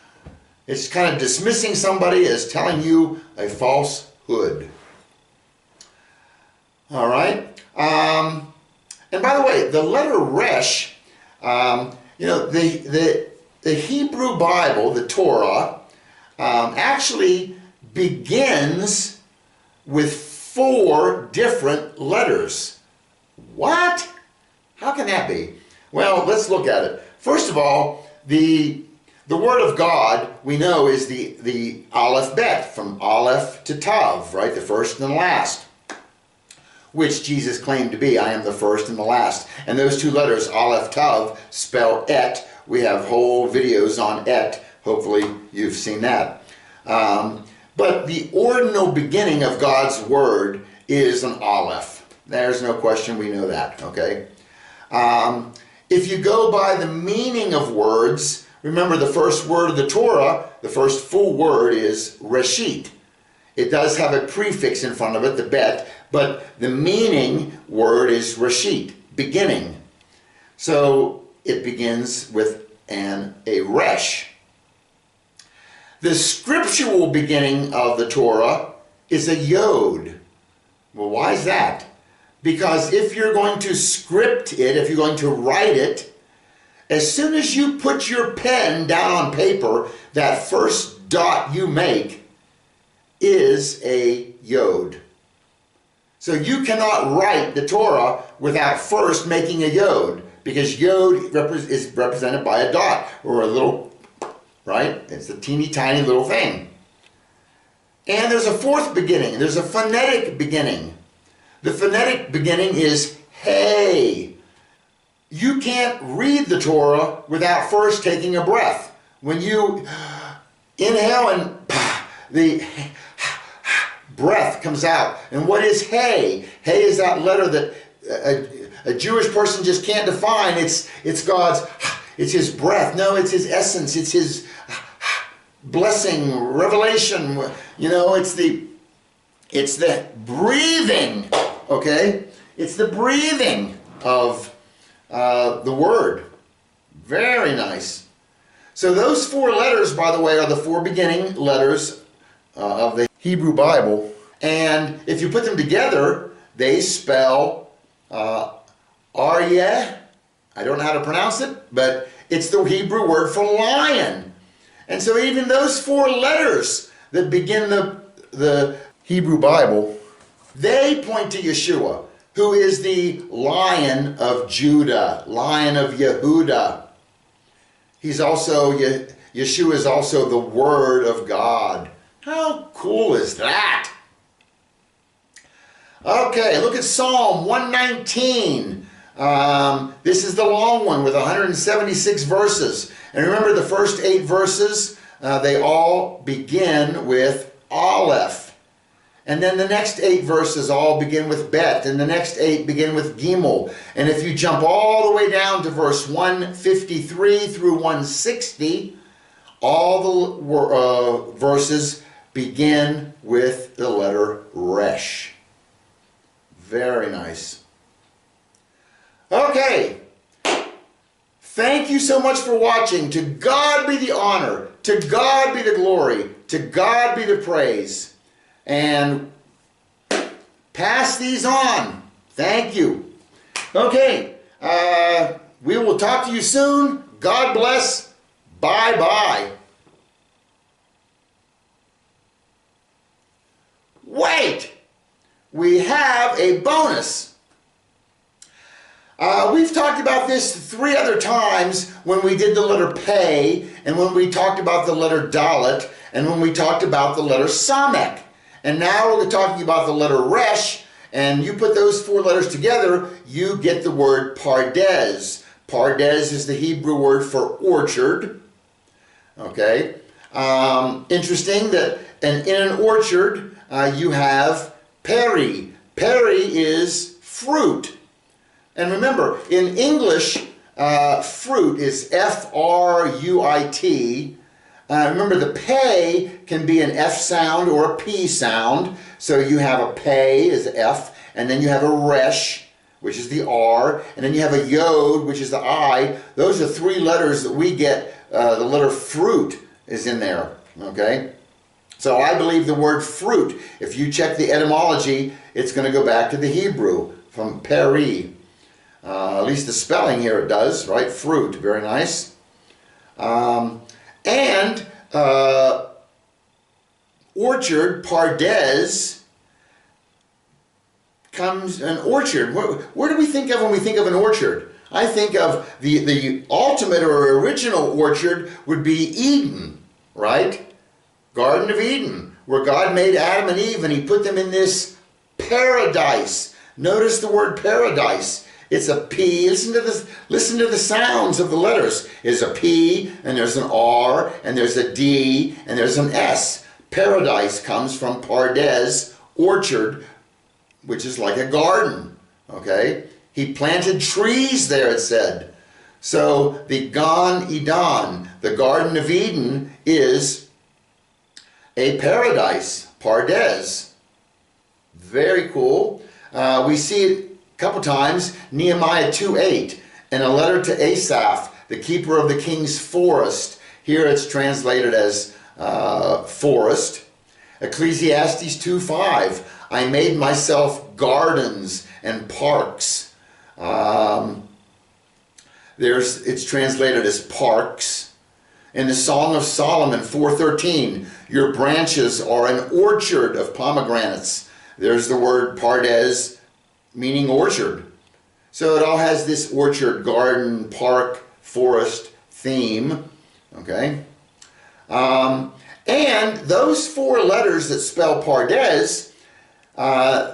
[SPEAKER 1] It's kind of dismissing somebody as telling you a falsehood. All right. And by the way, the letter Resh, you know, the Hebrew Bible, the Torah, actually begins with 4 different letters. What? How can that be? Well, let's look at it. First of all, the Word of God, we know, is the alefbet, from aleph to tav, right? The first and the last, which Jesus claimed to be. I am the first and the last. And those 2 letters, aleph, tav, spell et. We have whole videos on et. Hopefully you've seen that. But the ordinal beginning of God's Word is an aleph. There's no question, we know that, okay? If you go by the meaning of words, remember the first word of the Torah, the first full word is reshit. It does have a prefix in front of it, the bet, but the meaning word is reshit, beginning. So it begins with a resh. The scriptural beginning of the Torah is a yod. Well, why is that? Because if you're going to script it, if you're going to write it, as soon as you put your pen down on paper, that first dot you make is a yod. So you cannot write the Torah without first making a yod, because yod is represented by a dot or a little, right? It's a teeny tiny little thing. And there's a 4th beginning. There's a phonetic beginning. The phonetic beginning is hey. You can't read the Torah without first taking a breath. When you inhale and the breath comes out. And what is hey? Hey is that letter that a Jewish person just can't define. It's God's, it's His breath. No, it's His essence. It's His blessing, revelation. You know, it's the breathing, okay? It's the breathing of the Word. Very nice. So those 4 letters, by the way, are the 4 beginning letters of the Hebrew Bible. And if you put them together, they spell Aryeh. I don't know how to pronounce it, but it's the Hebrew word for lion. And so even those 4 letters that begin the Hebrew Bible, they point to Yeshua, who is the Lion of Judah, Lion of Yehudah. He's also, Yeshua is also the Word of God. How cool is that? Okay, look at Psalm 119. This is the long one with 176 verses. And remember the first 8 verses, they all begin with Aleph. And then the next 8 verses all begin with Bet, and the next 8 begin with Gimel. And if you jump all the way down to verse 153 through 160, all the verses begin with the letter Resh. Very nice. Okay. Thank you so much for watching. To God be the honor. To God be the glory. To God be the praise. And pass these on. Thank you. Okay, We will talk to you soon. God bless. Bye-bye. Wait! We have a bonus. We've talked about this 3 other times when we did the letter Pei, and when we talked about the letter Dalet, and when we talked about the letter Samek. And now we're talking about the letter Resh, and you put those 4 letters together, you get the word Pardes. Pardes is the Hebrew word for orchard. Okay? Interesting that in an orchard you have peri. Peri is fruit. And remember, in English, fruit is F-R-U-I-T. Remember, the pei can be an F sound or a P sound. So you have a pei is F, and then you have a resh, which is the R, and then you have a yod, which is the I. Those are 3 letters that we get. The letter fruit is in there, okay? So I believe the word fruit, if you check the etymology, it's going to go back to the Hebrew, from peri. At least the spelling here it does, right? Fruit, very nice. Orchard, Pardes, comes an orchard. Where do we think of when we think of an orchard? I think of the ultimate or original orchard would be Eden, right? Garden of Eden, where God made Adam and Eve and he put them in this paradise. Notice the word paradise. It's a P. Listen to the sounds of the letters. There's a P, and there's an R, and there's a D, and there's an S. Paradise comes from Pardes, orchard, which is like a garden. Okay? He planted trees there, it said. So the Gan Eden, the Garden of Eden, is a paradise, Pardes. Very cool. We see it a couple times, Nehemiah 2:8, in a letter to Asaph, the keeper of the king's forest. Here it's translated as forest. Ecclesiastes 2:5, I made myself gardens and parks. It's translated as parks. In the Song of Solomon 4:13, your branches are an orchard of pomegranates. There's the word Pardes, meaning orchard. So it all has this orchard, garden, park, forest theme. Okay? And those 4 letters that spell Pardes,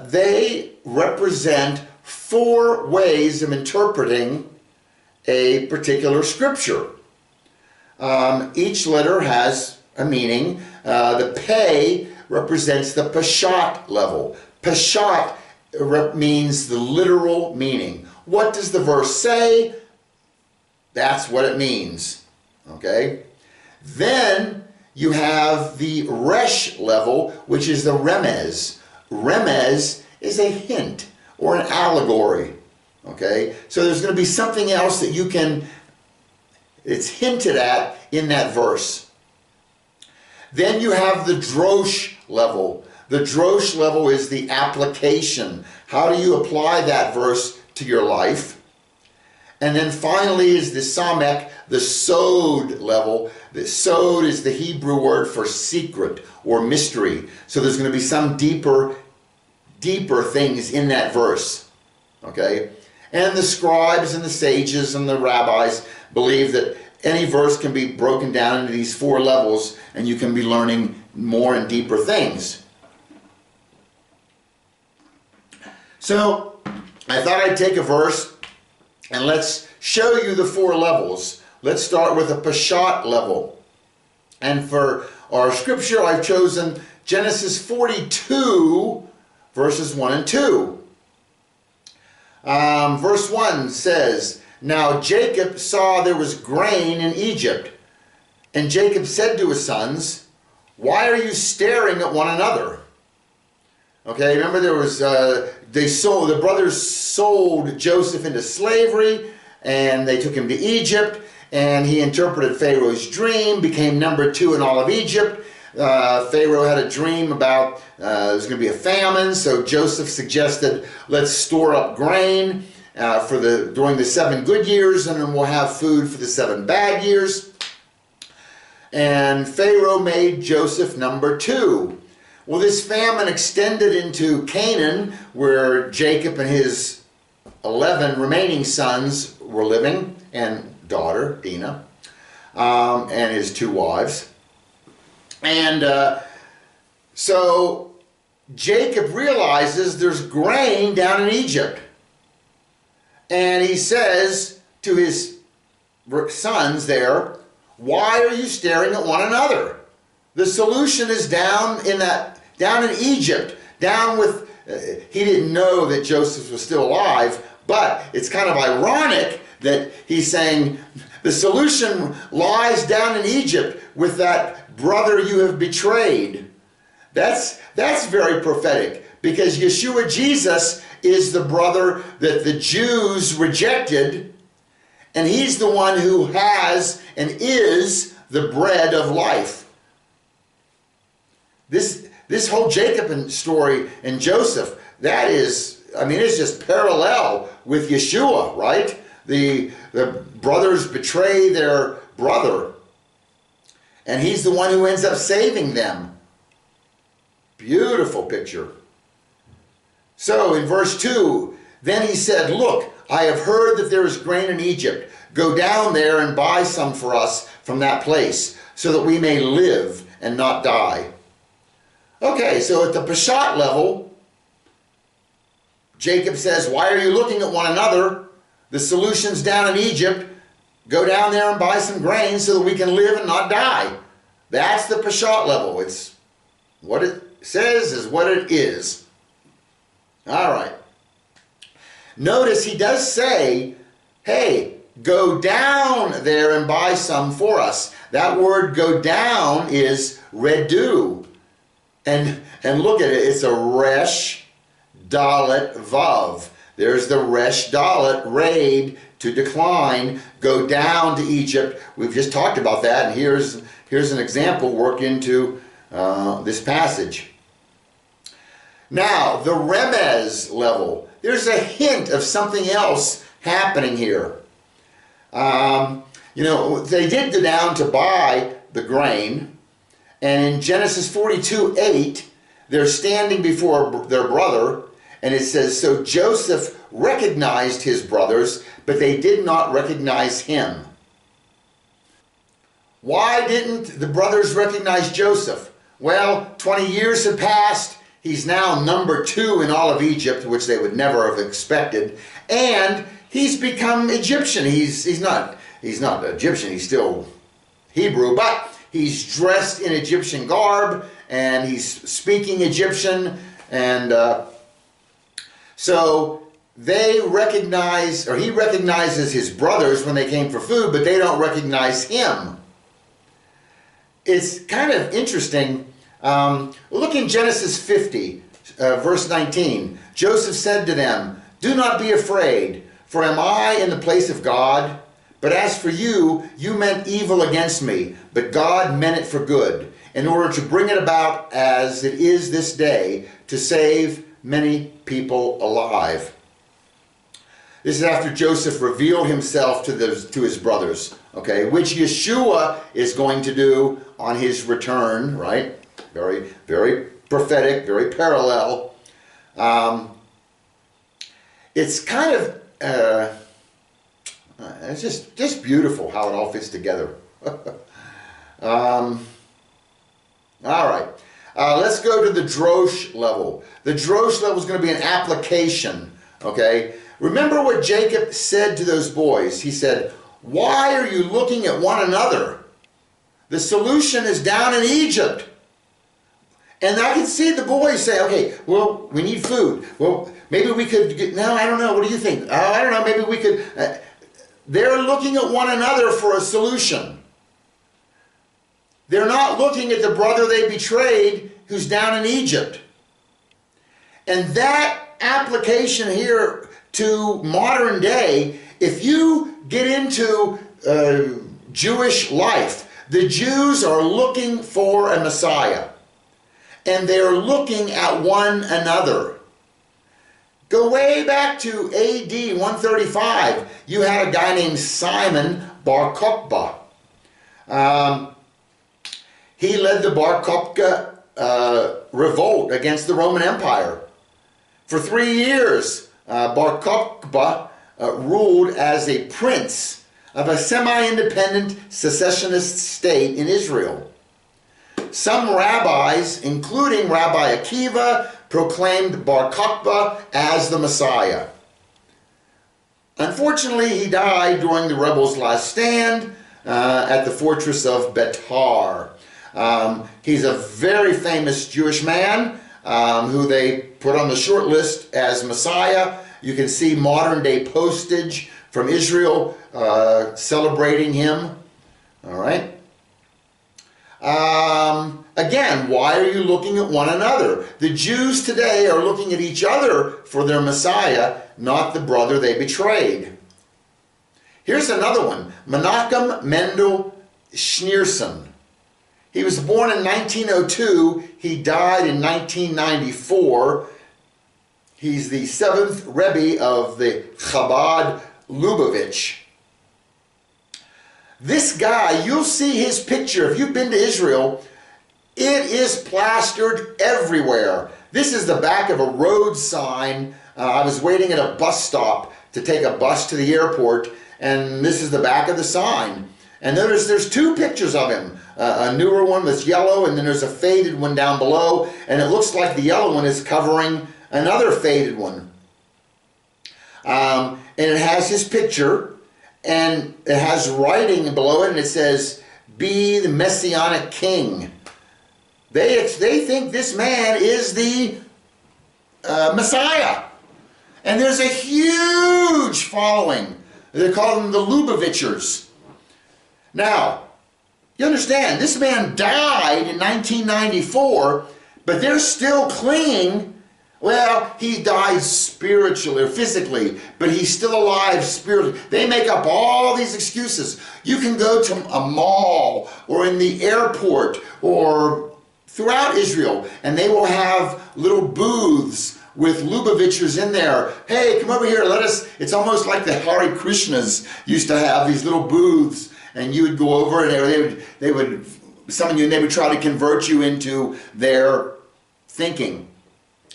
[SPEAKER 1] they represent 4 ways of interpreting a particular scripture. Each letter has a meaning. The Pei represents the Peshat level. Peshat means the literal meaning. What does the verse say? That's what it means. Okay? Then you have the resh level, which is the remez. Remez is a hint or an allegory. Okay? So there's going to be something else that it's hinted at in that verse. Then you have the drosh level. The drosh level is the application. How do you apply that verse to your life? And then finally is the samek, the sod level. The sod is the Hebrew word for secret or mystery. So there's going to be some deeper things in that verse. Okay? And the scribes and the sages and the rabbis believe that any verse can be broken down into these 4 levels and you can be learning more and deeper things. So I thought I'd take a verse and let's show you the 4 levels. Let's start with a Peshat level. And for our scripture, I've chosen Genesis 42, verses 1 and 2. Verse 1 says, Now Jacob saw there was grain in Egypt, and Jacob said to his sons, Why are you staring at one another? Okay, remember there was, the brothers sold Joseph into slavery, and they took him to Egypt, and he interpreted Pharaoh's dream, became number 2 in all of Egypt. Pharaoh had a dream about there was going to be a famine, so Joseph suggested, let's store up grain. during the 7 good years, and then we'll have food for the 7 bad years. And Pharaoh made Joseph number 2. Well, this famine extended into Canaan, where Jacob and his 11 remaining sons were living, and daughter, Dinah, and his 2 wives. And so Jacob realizes there's grain down in Egypt. And he says to his sons there, "Why are you staring at one another? The solution is down in Egypt, down with," he didn't know that Joseph was still alive, but it's kind of ironic that he's saying the solution lies down in Egypt with that brother you have betrayed. That's very prophetic, because Yeshua Jesus is the brother that the Jews rejected, and he's the one who has and is the bread of life. This whole Jacob story and Joseph, that is, I mean, it's just parallel with Yeshua, right? The brothers betray their brother, and he's the one who ends up saving them. Beautiful picture. So in verse 2, then he said, "Look, I have heard that there is grain in Egypt. Go down there and buy some for us from that place, so that we may live and not die." Okay, so at the Peshat level, Jacob says, "Why are you looking at one another? The solution's down in Egypt. Go down there and buy some grain so that we can live and not die." That's the Peshat level. It's what it says is what it is. All right. Notice he does say, "Hey, go down there and buy some for us." That word "go down" is redu. And look at it. It's a resh, dalet, vav. There's the resh, dalet, raid, to decline, go down to Egypt. We've just talked about that, and here's an example worked into this passage. Now, the remez level. There's a hint of something else happening here. They did go down to buy the grain, and in Genesis 42:8, they're standing before their brother, and it says, "So Joseph recognized his brothers, but they did not recognize him." Why didn't the brothers recognize Joseph? Well, 20 years had passed. He's now number 2 in all of Egypt, which they would never have expected. And he's become Egyptian. He's not Egyptian, he's still Hebrew, but he's dressed in Egyptian garb, and he's speaking Egyptian, and so they recognize, or he recognizes his brothers when they came for food, but they don't recognize him. It's kind of interesting. Look in Genesis 50, verse 19. Joseph said to them, "Do not be afraid, for am I in the place of God? But as for you, you meant evil against me, but God meant it for good, in order to bring it about as it is this day, to save many people alive." This is after Joseph revealed himself to his brothers, okay, which Yeshua is going to do on his return, right? Very, very prophetic, very parallel. It's kind of, it's just beautiful how it all fits together. All right. Let's go to the drosh level. The drosh level is going to be an application, okay? Remember what Jacob said to those boys. He said, "Why are you looking at one another? The solution is down in Egypt." And I can see the boys say, "Okay, well, we need food. Well, maybe we could get," no, I don't know. What do you think? Oh, I don't know. Maybe we could. They're looking at one another for a solution. They're not looking at the brother they betrayed who's down in Egypt. And that application here to modern day, if you get into Jewish life, the Jews are looking for a Messiah. And they're looking at one another. Go way back to AD 135. You had a guy named Simon Bar Kokhba. He led the Bar Kokhba revolt against the Roman Empire. For 3 years, Bar Kokhba ruled as a prince of a semi-independent secessionist state in Israel. Some rabbis, including Rabbi Akiva, proclaimed Bar Kokhba as the Messiah. Unfortunately, he died during the rebels' last stand at the fortress of Betar. He's a very famous Jewish man who they put on the short list as Messiah. You can see modern day postage from Israel celebrating him. All right. Again, why are you looking at one another? The Jews today are looking at each other for their Messiah, not the brother they betrayed. Here's another one. Menachem Mendel Schneerson. He was born in 1902. He died in 1994. He's the 7th Rebbe of the Chabad Lubavitch. This guy, you'll see his picture. If you've been to Israel, it is plastered everywhere. This is the back of a road sign. I was waiting at a bus stop to take a bus to the airport, and this is the back of the sign. And notice there's 2 pictures of him. A newer one that's yellow, and then there's a faded one down below, and it looks like the yellow one is covering another faded one. And it has his picture, and it has writing below it, and it says, "Be the Messianic King." They think this man is the Messiah. And there's a huge following. They call them the Lubavitchers. Now, you understand, this man died in 1994, but they're still clinging. Well, he died spiritually or physically, but he's still alive spiritually. They make up all these excuses. You can go to a mall or in the airport or throughout Israel, and they will have little booths with Lubavitchers in there. Hey, come over here, it's almost like the Hare Krishnas used to have these little booths, and you would go over and they would summon you, and they would try to convert you into their thinking.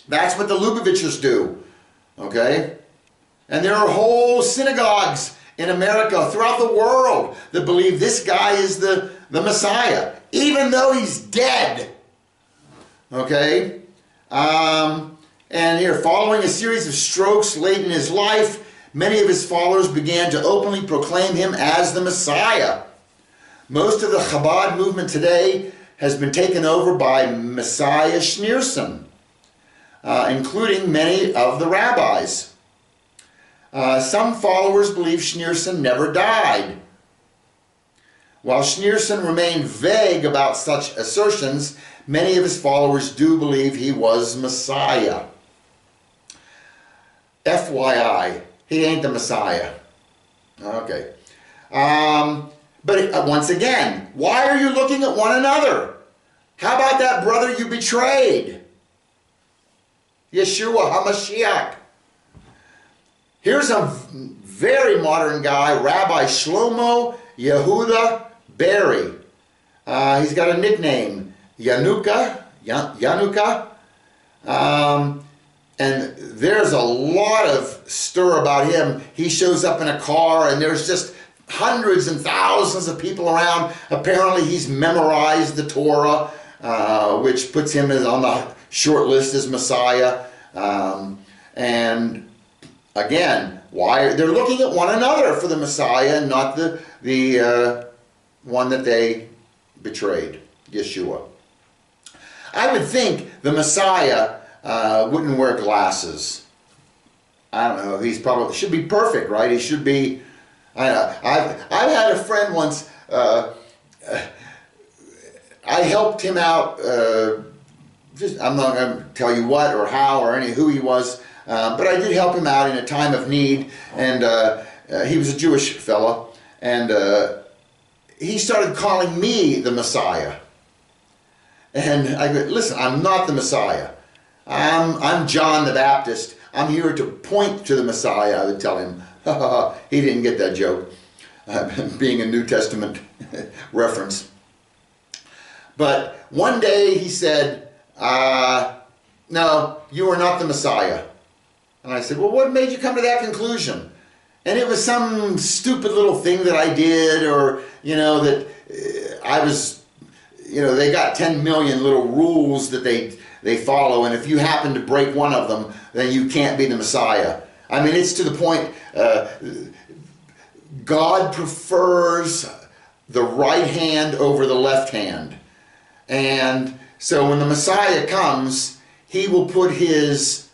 [SPEAKER 1] That's what the Lubavitchers do, okay? And there are whole synagogues in America, throughout the world, that believe this guy is the Messiah, even though he's dead, okay? And here, following a series of strokes late in his life, many of his followers began to openly proclaim him as the Messiah. Most of the Chabad movement today has been taken over by Messiah Schneerson, including many of the rabbis. Some followers believe Schneerson never died. While Schneerson remained vague about such assertions, many of his followers do believe he was Messiah. FYI, he ain't the Messiah. Okay. But once again, why are you looking at one another? How about that brother you betrayed? Yeshua HaMashiach. Here's a very modern guy, Rabbi Shlomo Yehuda Berry. He's got a nickname, Yanuka. And there's a lot of stir about him. He shows up in a car, and there's just hundreds and thousands of people around. Apparently he's memorized the Torah, which puts him on the short list as Messiah. And again, why they're looking at one another for the Messiah, and not the one that they betrayed, Yeshua. I would think the Messiah wouldn't wear glasses. I don't know. He's probably should be perfect, right? He should be. I've had a friend once. I helped him out. I'm not going to tell you what or how or who he was, but I did help him out in a time of need. And he was a Jewish fella, and he started calling me the Messiah. And I go, listen, I'm not the Messiah. I'm John the Baptist. I'm here to point to the Messiah, I would tell him. He didn't get that joke, being a New Testament reference. But one day he said, no, you are not the Messiah. And I said, well, what made you come to that conclusion? And it was some stupid little thing that I did, or, that I was, they got 10 million little rules that they follow, and if you happen to break one of them, then you can't be the Messiah. I mean, it's to the point, God prefers the right hand over the left hand. And so when the Messiah comes, he will put his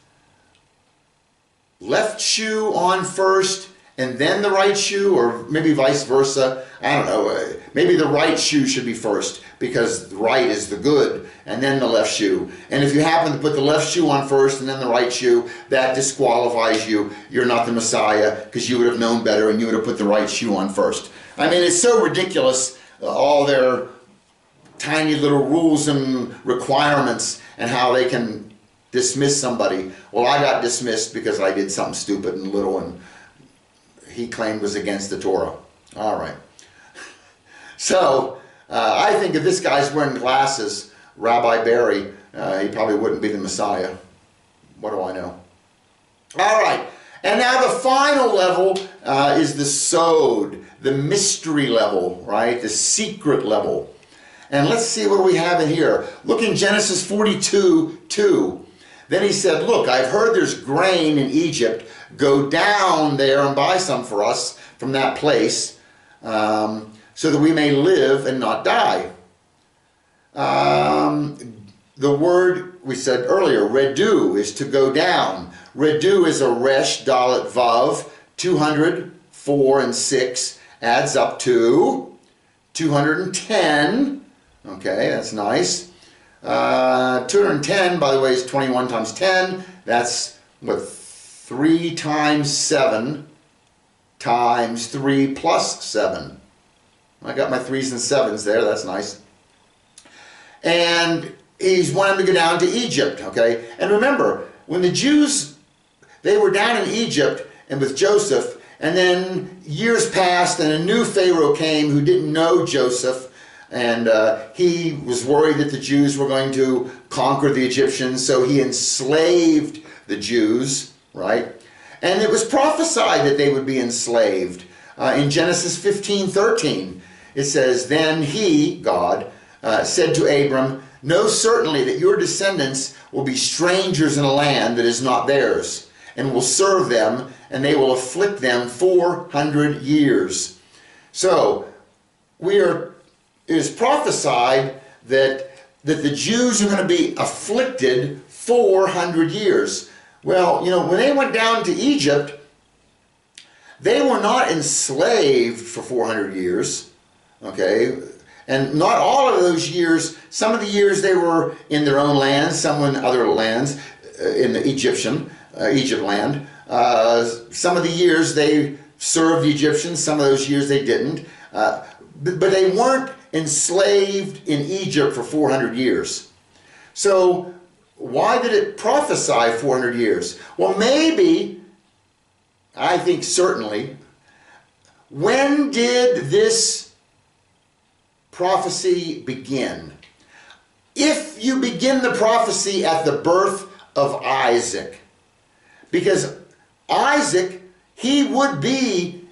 [SPEAKER 1] left shoe on first, and then the right shoe, or maybe vice versa. I don't know. Maybe the right shoe should be first, because the right is the good, and then the left shoe. And if you happen to put the left shoe on first and then the right shoe, that disqualifies you. You're not the Messiah, because you would have known better and you would have put the right shoe on first. I mean, it's so ridiculous, all their tiny little rules and requirements and how they can dismiss somebody. Well, I got dismissed because I did something stupid and little, and he claimed was against the Torah. All right. So, I think if this guy's wearing glasses, Rabbi Barry, he probably wouldn't be the Messiah. What do I know? All right. And now the final level is the sod, the mystery level, right? The secret level. And let's see what we have in here. Look in Genesis 42:2. Then he said, look, I've heard there's grain in Egypt. Go down there and buy some for us from that place, so that we may live and not die. The word we said earlier, redu, is to go down. Redu is a resh, dalet, vav. 200, 4, and 6 adds up to 210. Okay, that's nice. 210, by the way, is 21 times 10. That's, what, 3 times 7 times 3 plus 7. I got my 3s and 7s there. That's nice. And he's wanting to go down to Egypt, okay? And remember, when the Jews, they were down in Egypt and with Joseph, and then years passed and a new Pharaoh came who didn't know Joseph, and he was worried that the Jews were going to conquer the Egyptians, so he enslaved the Jews, right? And it was prophesied that they would be enslaved. In Genesis 15:13, it says, then he, God, said to Abram, know certainly that your descendants will be strangers in a land that is not theirs, and will serve them, and they will afflict them 400 years. So, it is prophesied that the Jews are going to be afflicted 400 years. Well, when they went down to Egypt, they were not enslaved for 400 years, okay? And not all of those years, some of the years they were in their own lands, some in other lands, in the Egypt land. Some of the years they served the Egyptians, some of those years they didn't. But they weren't enslaved in Egypt for 400 years. So why did it prophesy 400 years? Well, maybe, I think certainly, when did this prophecy begin? If you begin the prophecy at the birth of Isaac, because Isaac, he would be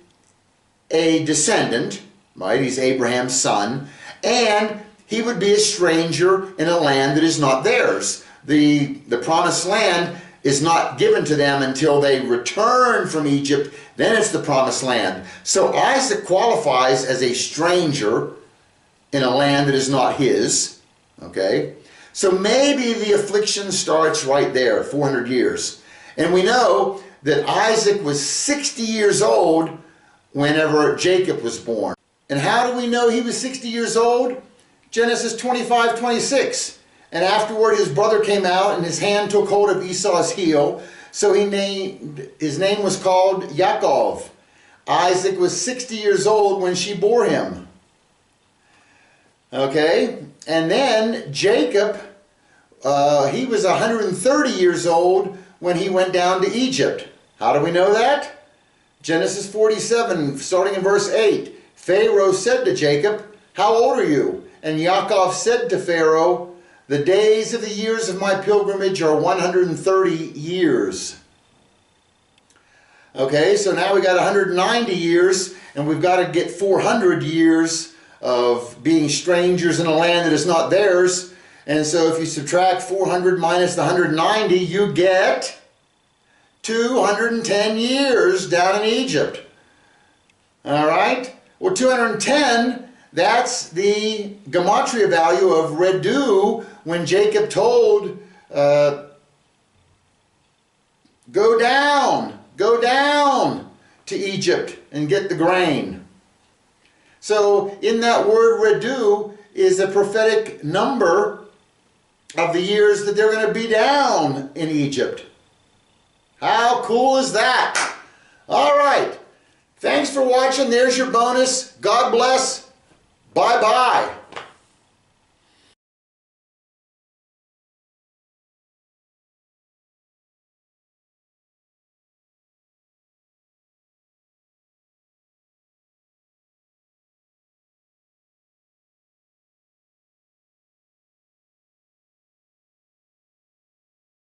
[SPEAKER 1] a descendant, right? He's Abraham's son, and he would be a stranger in a land that is not theirs. The promised land is not given to them until they return from Egypt. Then it's the promised land. So Isaac qualifies as a stranger in a land that is not his. Okay? So maybe the affliction starts right there, 400 years. And we know that Isaac was 60 years old whenever Jacob was born. And how do we know he was 60 years old? Genesis 25:26. And afterward his brother came out, and his hand took hold of Esau's heel. So his name was called Yaakov. Isaac was 60 years old when she bore him. Okay? And then Jacob, he was 130 years old when he went down to Egypt. How do we know that? Genesis 47, starting in verse 8. Pharaoh said to Jacob, "How old are you?" And Yaakov said to Pharaoh, "The days of the years of my pilgrimage are 130 years. Okay, so now we got 190 years, and we've got to get 400 years of being strangers in a land that is not theirs. And so if you subtract 400 minus the 190, you get 210 years down in Egypt. All right? Well, 210, that's the gematria value of redu when Jacob told, go down to Egypt and get the grain. So in that word redu is a prophetic number of the years that they're going to be down in Egypt. How cool is that? All right. Thanks for watching. There's your bonus. God bless. Bye-bye.